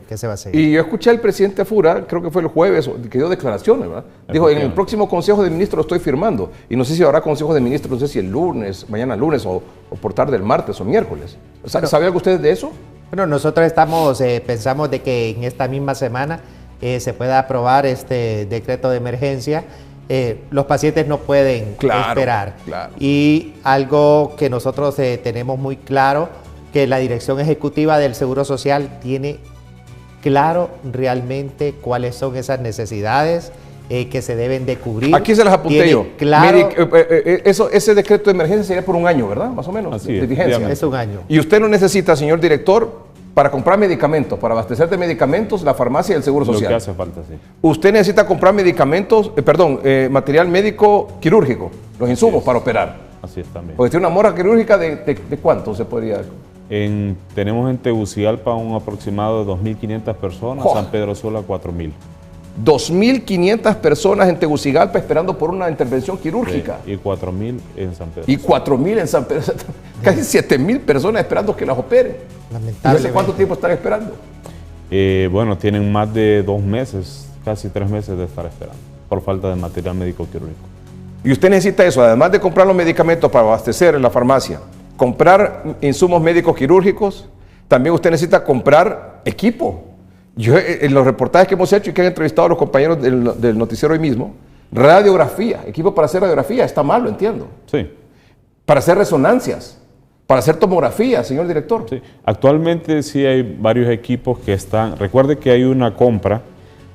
que se va a seguir. Y yo escuché al presidente Fura, creo que fue el jueves, que dio declaraciones, ¿verdad? Dijo, en el próximo Consejo de Ministros lo estoy firmando. Y no sé si habrá Consejo de Ministros, no sé si el lunes, mañana lunes o por tarde el martes o miércoles. ¿Sabe algo ustedes de eso? Bueno, nosotros pensamos de que en esta misma semana se pueda aprobar este decreto de emergencia. Los pacientes no pueden esperar. Claro. Y algo que nosotros tenemos muy claro, que la Dirección Ejecutiva del Seguro Social tiene claro realmente cuáles son esas necesidades que se deben de cubrir. Aquí se las apunté yo. Claro, ese decreto de emergencia sería por un año, ¿verdad? Más o menos. Así de vigencia. Es un año. Y usted no necesita, señor director, para comprar medicamentos, para abastecer de medicamentos, la farmacia y el Seguro Social. Lo que hace falta, sí. Usted necesita comprar medicamentos, material médico quirúrgico, los insumos para operar. Así es también. Porque tiene una morra quirúrgica de ¿cuánto se podría...? Tenemos en Tegucigalpa un aproximado de 2.500 personas, San Pedro Sula 4.000. 2.500 personas en Tegucigalpa esperando por una intervención quirúrgica. Sí, y 4.000 en San Pedro. Y 4.000 en San Pedro. Casi 7.000 personas esperando que las operen. Lamentablemente. ¿Y cuánto tiempo están esperando? Bueno, tienen más de 2 meses, casi 3 meses de estar esperando, por falta de material médico quirúrgico. Y usted necesita eso, además de comprar los medicamentos para abastecer en la farmacia, comprar insumos médicos quirúrgicos, también usted necesita comprar equipo. Yo, en los reportajes que hemos hecho y que han entrevistado a los compañeros del noticiero hoy mismo, radiografía, equipo para hacer radiografía, está mal, lo entiendo. Sí. Para hacer resonancias, para hacer tomografía, señor director. Sí. Actualmente sí hay varios equipos que están, recuerde que hay una compra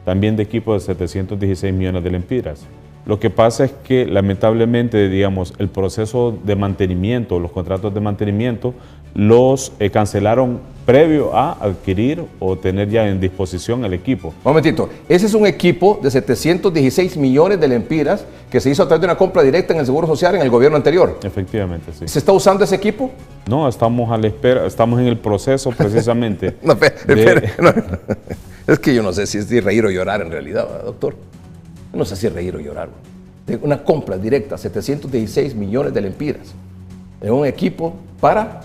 también de equipos de 716 millones de lempiras. Lo que pasa es que lamentablemente, digamos, el proceso de mantenimiento, los contratos de mantenimiento, los cancelaron previo a adquirir o tener ya en disposición el equipo. Un momentito, ese es un equipo de 716 millones de lempiras que se hizo a través de una compra directa en el Seguro Social en el gobierno anterior. Efectivamente, sí. ¿Se está usando ese equipo? No, estamos a la espera, estamos en el proceso precisamente. No, es que yo no sé si es reír o llorar en realidad, ¿verdad, doctor? No sé si es reír o llorar. De una compra directa, 716 millones de lempiras en un equipo para...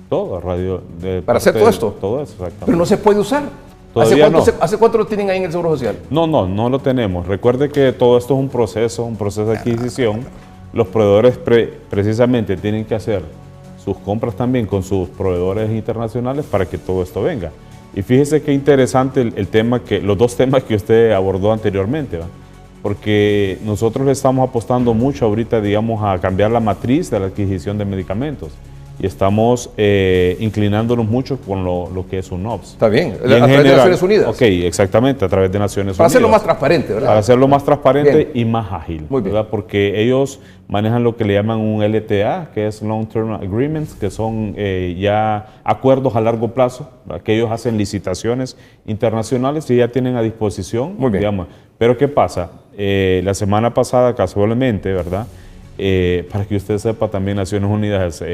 Todo, para hacer todo esto. Todo eso, exactamente. Pero no se puede usar. ¿Hace cuánto lo tienen ahí en el Seguro Social? No lo tenemos. Recuerde que todo esto es un proceso de adquisición. Los proveedores precisamente tienen que hacer sus compras también con sus proveedores internacionales para que todo esto venga. Y fíjese qué interesante los dos temas que usted abordó anteriormente, ¿verdad? Porque nosotros le estamos apostando mucho ahorita, digamos, a cambiar la matriz de la adquisición de medicamentos. y estamos inclinándonos mucho con lo que es un UNOPS. Está bien, Y a través de Naciones Unidas. Ok, exactamente, a través de Naciones Para Unidas. hacerlo más transparente, ¿verdad? Para hacerlo más transparente Bien. y más ágil, Muy bien. ¿verdad? Porque ellos manejan lo que le llaman un LTA, que es Long Term Agreements, que son ya acuerdos a largo plazo, ¿verdad? Que ellos hacen licitaciones internacionales y ya tienen a disposición. Muy bien. Digamos. Pero ¿qué pasa? La semana pasada, casualmente, ¿verdad? Para que usted sepa, también Naciones Unidas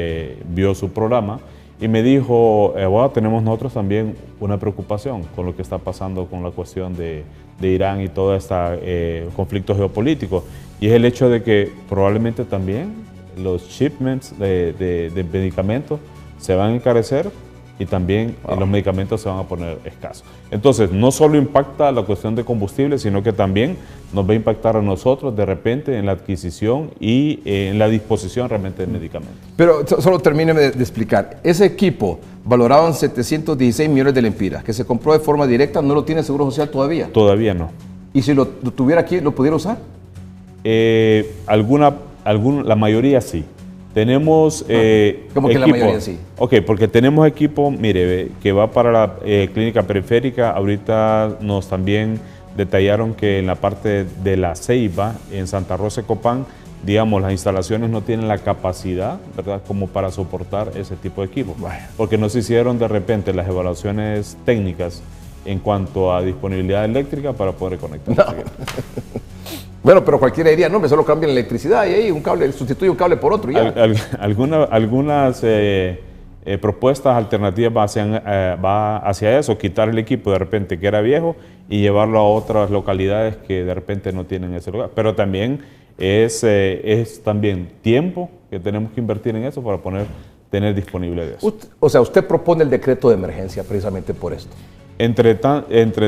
vio su programa y me dijo, bueno, tenemos nosotros también una preocupación con lo que está pasando con la cuestión de Irán y todo este conflicto geopolítico. Y es el hecho de que probablemente también los shipments de medicamentos se van a encarecer y también los medicamentos se van a poner escasos. Entonces, no solo impacta la cuestión de combustible, sino que también nos va a impactar a nosotros de repente en la adquisición y en la disposición realmente de medicamentos. Pero solo termíneme de explicar. Ese equipo valorado en 716 millones de lempiras, que se compró de forma directa, ¿no lo tiene el Seguro Social todavía? Todavía no. ¿Y si lo tuviera aquí, lo pudiera usar? La mayoría sí. Tenemos ¿Cómo que la mayoría sí? Ok, porque tenemos equipo, mire, que va para la clínica periférica. Ahorita nos también detallaron que en la parte de la Ceiba, en Santa Rosa de Copán, digamos, las instalaciones no tienen la capacidad, ¿verdad?, como para soportar ese tipo de equipo. Porque no se hicieron de repente las evaluaciones técnicas en cuanto a disponibilidad eléctrica para poder conectar. No. Bueno, pero cualquiera diría, no, me solo cambia la electricidad y ahí un cable, sustituye un cable por otro y ya. Algunas propuestas alternativas va hacia eso, quitar el equipo de repente que era viejo y llevarlo a otras localidades que de repente no tienen ese lugar. Pero también es también tiempo que tenemos que invertir en eso para tener disponible de eso. O sea, usted propone el decreto de emergencia precisamente por esto. Entre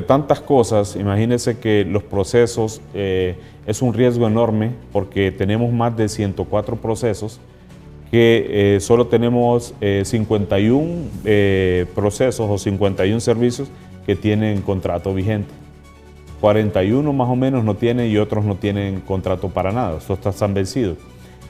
tantas cosas, imagínense que los procesos es un riesgo enorme porque tenemos más de 104 procesos que solo tenemos 51 procesos o 51 servicios que tienen contrato vigente. 41 más o menos no tienen y otros no tienen contrato para nada, estos están vencidos.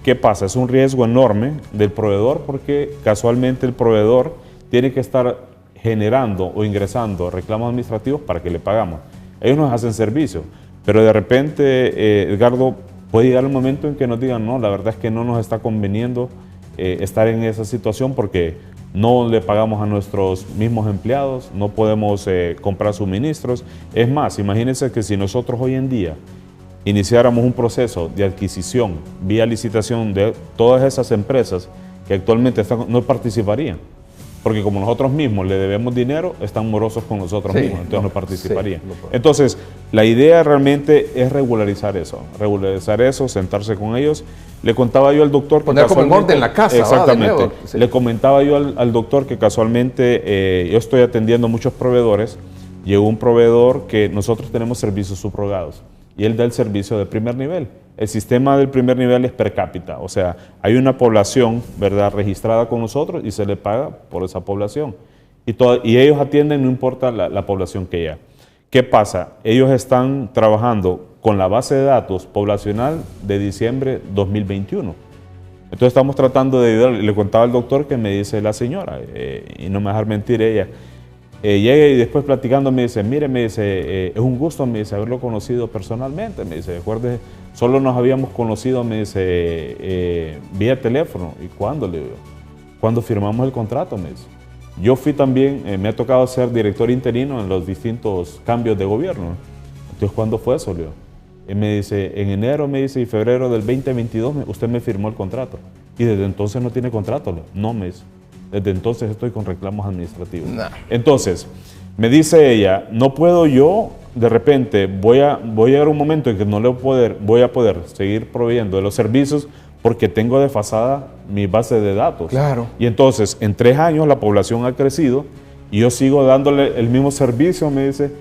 ¿Qué pasa? Es un riesgo enorme del proveedor porque casualmente el proveedor tiene que estar generando o ingresando reclamos administrativos para que le pagamos. Ellos nos hacen servicio, pero de repente, Edgardo, puede llegar el momento en que nos digan, no, la verdad es que no nos está conveniendo estar en esa situación porque no le pagamos a nuestros mismos empleados, no podemos comprar suministros. Es más, imagínense que si nosotros hoy en día iniciáramos un proceso de adquisición vía licitación de todas esas empresas que actualmente no participarían. Porque como nosotros mismos le debemos dinero, están morosos con nosotros mismos, entonces no participarían. Entonces, la idea realmente es regularizar eso, sentarse con ellos. Le contaba yo al doctor que poner como en orden la casa. Exactamente. Sí. Le comentaba yo al doctor que casualmente yo estoy atendiendo muchos proveedores. Llegó un proveedor que nosotros tenemos servicios subrogados y él da el servicio de primer nivel. El sistema del primer nivel es per cápita, o sea, hay una población, ¿verdad?, registrada con nosotros y se le paga por esa población. Y ellos atienden, no importa la población que haya. ¿Qué pasa? Ellos están trabajando con la base de datos poblacional de diciembre 2021. Entonces estamos tratando de ayudar. Le contaba al doctor que me dice la señora, y no me dejar mentir ella, llega y después platicando me dice, mire, me dice, es un gusto, me dice, haberlo conocido personalmente, me dice, recuerde, solo nos habíamos conocido, me dice, vía teléfono. ¿Y cuándo? Le digo, cuando firmamos el contrato, me dice. Yo fui también, me ha tocado ser director interino en los distintos cambios de gobierno. Entonces, ¿cuándo fue eso? Le digo. Y me dice, en enero, me dice, y febrero del 2022, usted me firmó el contrato. Y desde entonces no tiene contrato. Le digo. No, me dice. Desde entonces estoy con reclamos administrativos. No. Entonces, me dice ella, no puedo yo, de repente, voy a llegar un momento en que no voy a poder seguir proveyendo de los servicios porque tengo desfasada mi base de datos. Claro. Y entonces, en 3 años la población ha crecido y yo sigo dándole el mismo servicio, me dice,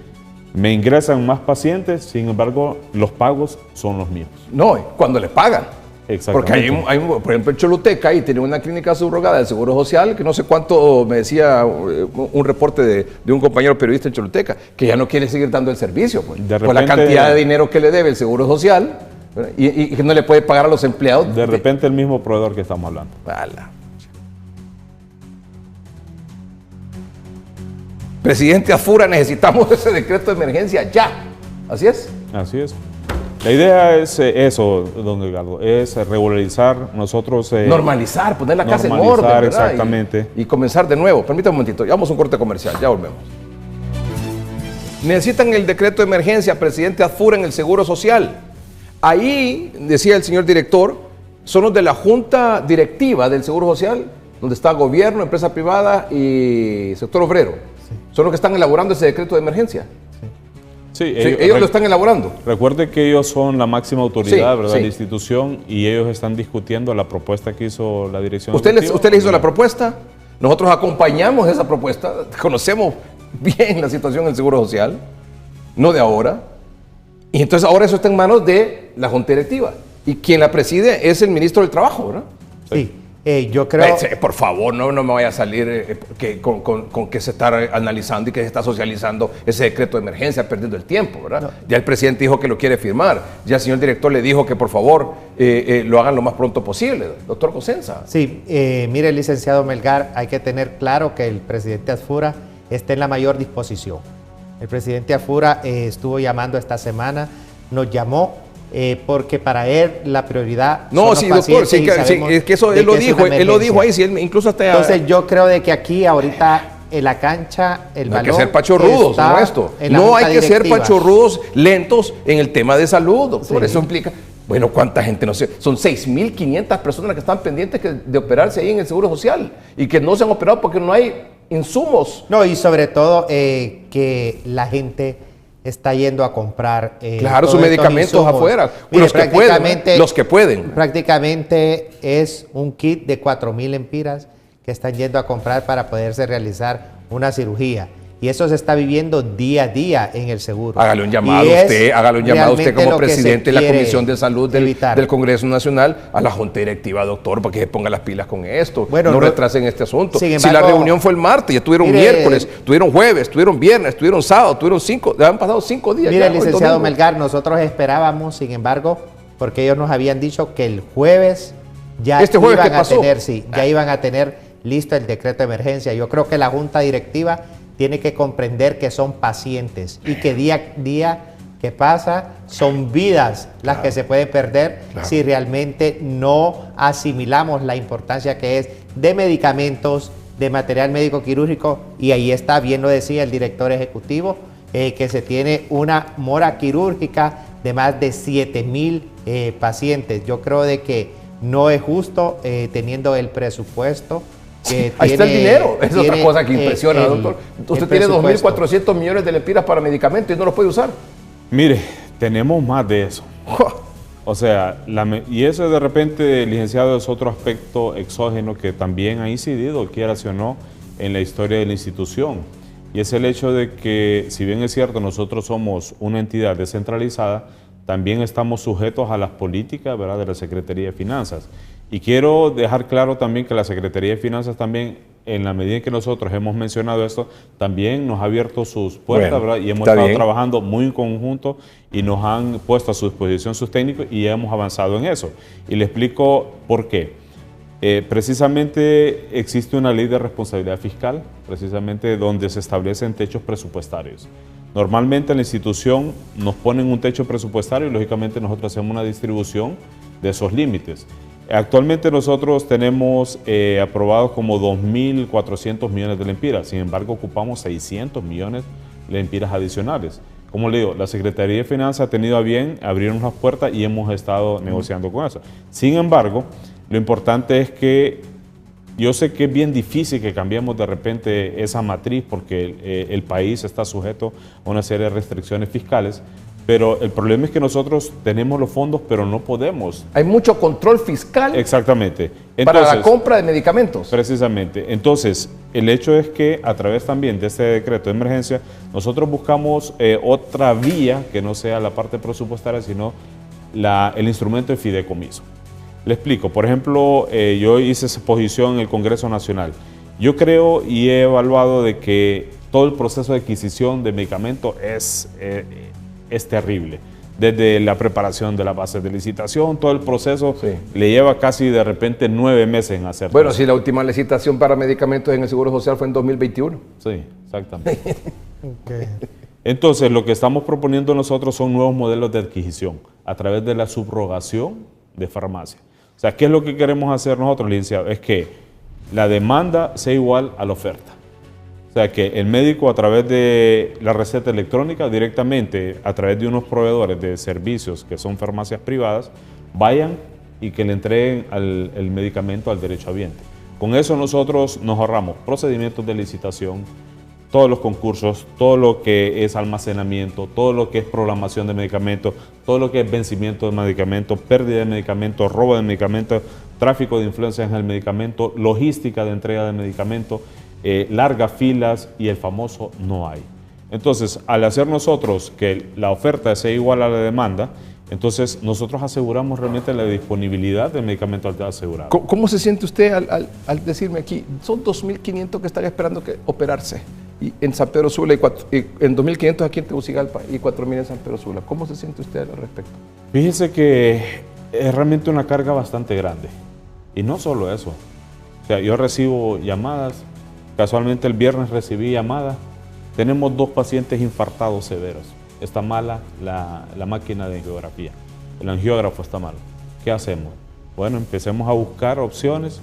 me ingresan más pacientes, sin embargo, los pagos son los mismos. No, cuando le pagan. Porque hay, por ejemplo, en Choluteca ahí tiene una clínica subrogada del Seguro Social, que no sé cuánto, me decía un reporte de un compañero periodista en Choluteca, que ya no quiere seguir dando el servicio, pues, por la cantidad de dinero que le debe el Seguro Social y que no le puede pagar a los empleados. De repente el mismo proveedor que estamos hablando. Vale. Presidente Azfura, necesitamos ese decreto de emergencia ya. ¿Así es? Así es. La idea es eso, don Edgardo, es regularizar nosotros... normalizar, poner la casa en orden, ¿verdad? Exactamente. Y comenzar de nuevo. Permítame un momentito, llevamos un corte comercial, ya volvemos. Necesitan el decreto de emergencia, presidente Azfura, en el Seguro Social. Ahí, decía el señor director, son los de la Junta Directiva del Seguro Social, donde está gobierno, empresa privada y sector obrero. Sí. Son los que están elaborando ese decreto de emergencia. Sí, ellos lo están elaborando. Recuerde que ellos son la máxima autoridad, sí, ¿verdad? Sí. La institución, y ellos están discutiendo la propuesta que hizo la dirección. ¿Usted les hizo la propuesta? Nosotros acompañamos esa propuesta, conocemos bien la situación del Seguro Social, no de ahora. Y entonces ahora eso está en manos de la Junta Directiva. Y quien la preside es el ministro del Trabajo, ¿verdad? Sí. Yo creo... Por favor, no me vaya a salir con que se está analizando y que se está socializando ese decreto de emergencia, perdiendo el tiempo, ¿verdad? No. Ya el presidente dijo que lo quiere firmar. Ya el señor director le dijo que por favor lo hagan lo más pronto posible. Doctor Cosenza. Sí, mire, licenciado Melgar, hay que tener claro que el presidente Azfura está en la mayor disposición. El presidente Azfura estuvo llamando esta semana, nos llamó, porque para él la prioridad no, sí, doctor, sí, es que eso él lo dijo ahí, sí, él incluso hasta... Entonces yo creo de que aquí ahorita en la cancha el balón... No hay que ser pachorrudos, no esto. No hay que ser pachorrudos lentos en el tema de salud, doctor. Sí. Eso implica... Bueno, ¿cuánta gente? No sé, son 6.500 personas las que están pendientes de operarse ahí en el Seguro Social y que no se han operado porque no hay insumos. No, y sobre todo que la gente está yendo a comprar claro, sus medicamentos afuera. Mire, los que pueden. Prácticamente es un kit de 4.000 empiras que están yendo a comprar para poderse realizar una cirugía. Y eso se está viviendo día a día en el seguro. Hágale un llamado usted como presidente de la Comisión de Salud del Congreso Nacional a la Junta Directiva, doctor, para que se ponga las pilas con esto. Bueno, no retrasen este asunto. Embargo, si la reunión fue el martes, ya tuvieron miércoles, tuvieron jueves, tuvieron viernes, tuvieron sábado, tuvieron 5, han pasado 5 días. Mire, licenciado Melgar, nosotros esperábamos, sin embargo, porque ellos nos habían dicho que el jueves ya iban a tener listo el decreto de emergencia. Yo creo que la Junta Directiva tiene que comprender que son pacientes y que día a día que pasa son vidas las que se pueden perder si realmente no asimilamos la importancia que es de medicamentos, de material médico quirúrgico, y ahí está, bien lo decía el director ejecutivo, que se tiene una mora quirúrgica de más de 7.000 pacientes. Yo creo de que no es justo teniendo el presupuesto. Ahí está el dinero, es otra cosa que impresiona, doctor. Usted tiene 2.400 millones de lempiras para medicamentos y no los puede usar. Mire, tenemos más de eso. O sea, y eso de repente, licenciado, es otro aspecto exógeno que también ha incidido, quiera o no, en la historia de la institución. Y es el hecho de que, si bien es cierto, nosotros somos una entidad descentralizada, también estamos sujetos a las políticas, ¿verdad?, de la Secretaría de Finanzas. Y quiero dejar claro también que la Secretaría de Finanzas también, en la medida en que nosotros hemos mencionado esto, también nos ha abierto sus puertas, ¿verdad? Y hemos estado trabajando muy en conjunto y nos han puesto a su disposición sus técnicos y hemos avanzado en eso. Y le explico por qué. Precisamente existe una ley de responsabilidad fiscal, precisamente donde se establecen techos presupuestarios. Normalmente en la institución nos ponen un techo presupuestario y lógicamente nosotros hacemos una distribución de esos límites. Actualmente nosotros tenemos aprobados como 2.400 millones de lempiras, sin embargo ocupamos 600 millones de lempiras adicionales. Como le digo, la Secretaría de Finanzas ha tenido a bien abrirnos las puertas y hemos estado negociando con eso. Sin embargo, lo importante es que yo sé que es bien difícil que cambiemos de repente esa matriz porque el país está sujeto a una serie de restricciones fiscales, pero el problema es que nosotros tenemos los fondos, pero no podemos. Hay mucho control fiscal. Exactamente. Entonces, para la compra de medicamentos. Precisamente. Entonces, el hecho es que a través también de este decreto de emergencia, nosotros buscamos otra vía que no sea la parte presupuestaria, sino el instrumento de fideicomiso. Le explico. Por ejemplo, yo hice esa posición en el Congreso Nacional. Yo creo y he evaluado de que todo el proceso de adquisición de medicamentos es terrible. Desde la preparación de la base de licitación, todo el proceso le lleva casi de repente 9 meses en hacer. Bueno, si la última licitación para medicamentos en el Seguro Social fue en 2021. Sí, Exactamente. Okay. Entonces, lo que estamos proponiendo nosotros son nuevos modelos de adquisición a través de la subrogación de farmacia. O sea, ¿qué es lo que queremos hacer nosotros, licenciado? Es que la demanda sea igual a la oferta. O sea, que el médico a través de la receta electrónica, directamente a través de unos proveedores de servicios que son farmacias privadas, vayan y que le entreguen el medicamento al derechohabiente. Con eso nosotros nos ahorramos procedimientos de licitación, todos los concursos, todo lo que es almacenamiento, todo lo que es programación de medicamentos, todo lo que es vencimiento de medicamentos, pérdida de medicamentos, robo de medicamentos, tráfico de influencias en el medicamento, logística de entrega de medicamentos, largas filas y el famoso no hay. Entonces, al hacer nosotros que la oferta sea igual a la demanda, entonces nosotros aseguramos realmente la disponibilidad del medicamento al asegurado. ¿Cómo se siente usted al decirme aquí, son 2.500 que estaría esperando que operarse? Y en San Pedro Sula, y en 2.500 aquí en Tegucigalpa y 4.000 en San Pedro Sula. ¿Cómo se siente usted al respecto? Fíjese que es realmente una carga bastante grande. Y no solo eso. O sea, yo recibo llamadas. Casualmente el viernes recibí llamadas. Tenemos 2 pacientes infartados severos. Está mala la máquina de angiografía. El angiógrafo está malo. ¿Qué hacemos? Bueno, empecemos a buscar opciones.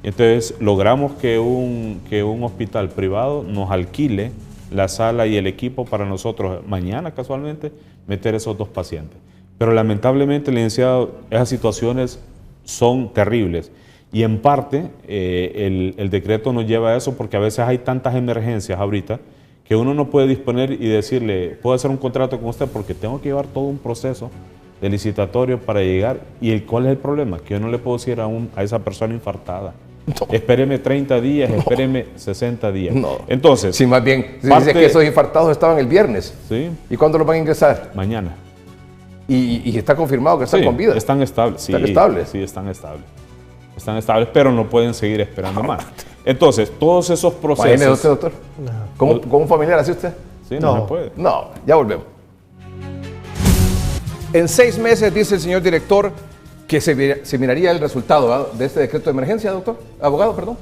Entonces logramos que un hospital privado nos alquile la sala y el equipo para nosotros mañana casualmente meter esos 2 pacientes. Pero lamentablemente, licenciado, esas situaciones son terribles y en parte el decreto nos lleva a eso porque a veces hay tantas emergencias ahorita que uno no puede disponer y decirle, puedo hacer un contrato con usted porque tengo que llevar todo un proceso de licitatorio para llegar. ¿Y cuál es el problema? Que yo no le puedo decir a esa persona infartada, no, espéreme 30 días, no, espéreme 60 días. No. Entonces, sí, más bien, dice que esos infartados estaban el viernes. Sí. ¿Y cuándo los van a ingresar? Mañana. ¿Y está confirmado que están sí, con vida? Están estables. Sí, ¿Están estables? Sí, están estables. Están estables, pero no pueden seguir esperando más. Entonces, todos esos procesos... Imagínese usted, doctor. No. ¿Cómo un familiar así usted? Sí, no se puede. No, ya volvemos. En 6 meses, dice el señor director, que se miraría el resultado, ¿verdad?, de este decreto de emergencia, doctor. Abogado, perdón.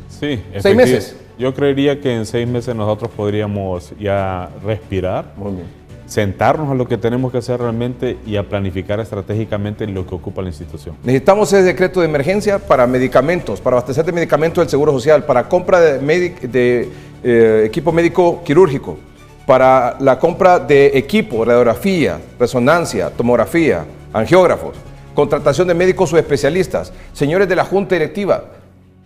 Sí. 6 meses. Yo creería que en 6 meses nosotros podríamos ya respirar. Muy bien. Sentarnos a lo que tenemos que hacer realmente y a planificar estratégicamente lo que ocupa la institución. Necesitamos ese decreto de emergencia para medicamentos, para abastecer de medicamentos del Seguro Social, para compra de equipo médico quirúrgico, para la compra de equipo, radiografía, resonancia, tomografía, angiógrafos, contratación de médicos o especialistas. Señores de la Junta Directiva,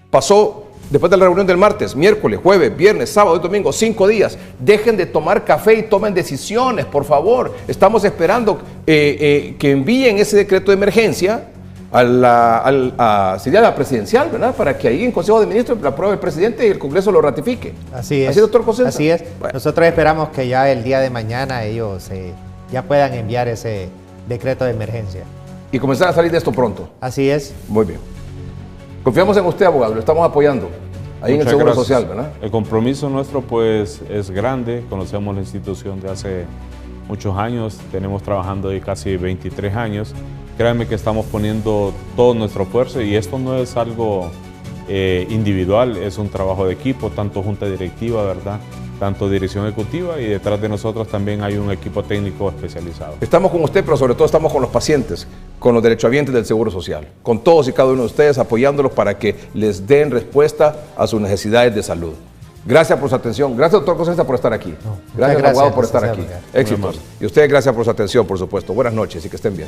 pasó después de la reunión del martes, miércoles, jueves, viernes, sábado y domingo, 5 días. Dejen de tomar café y tomen decisiones, por favor. Estamos esperando que envíen ese decreto de emergencia sería la presidencial, ¿verdad? Para que ahí en Consejo de Ministros la apruebe el presidente y el Congreso lo ratifique. Así es. ¿Así, doctor Cosenza? Así es. Bueno. Nosotros esperamos que ya el día de mañana ellos ya puedan enviar ese decreto de emergencia. Y comenzar a salir de esto pronto. Así es. Muy bien. Confiamos en usted, abogado, lo estamos apoyando ahí en el Seguro Social, ¿verdad? El compromiso nuestro pues es grande, conocemos la institución de hace muchos años, tenemos trabajando ahí casi 23 años. Créanme que estamos poniendo todo nuestro esfuerzo y esto no es algo individual, es un trabajo de equipo, tanto junta directiva, ¿verdad?, tanto dirección ejecutiva, y detrás de nosotros también hay un equipo técnico especializado. Estamos con usted, pero sobre todo estamos con los pacientes, con los derechohabientes del Seguro Social, con todos y cada uno de ustedes, apoyándolos para que les den respuesta a sus necesidades de salud. Gracias por su atención. Gracias, doctor Cosenza, por estar aquí. Gracias, abogado, por estar aquí. Éxitos. Y ustedes, gracias por su atención, por supuesto. Buenas noches y que estén bien.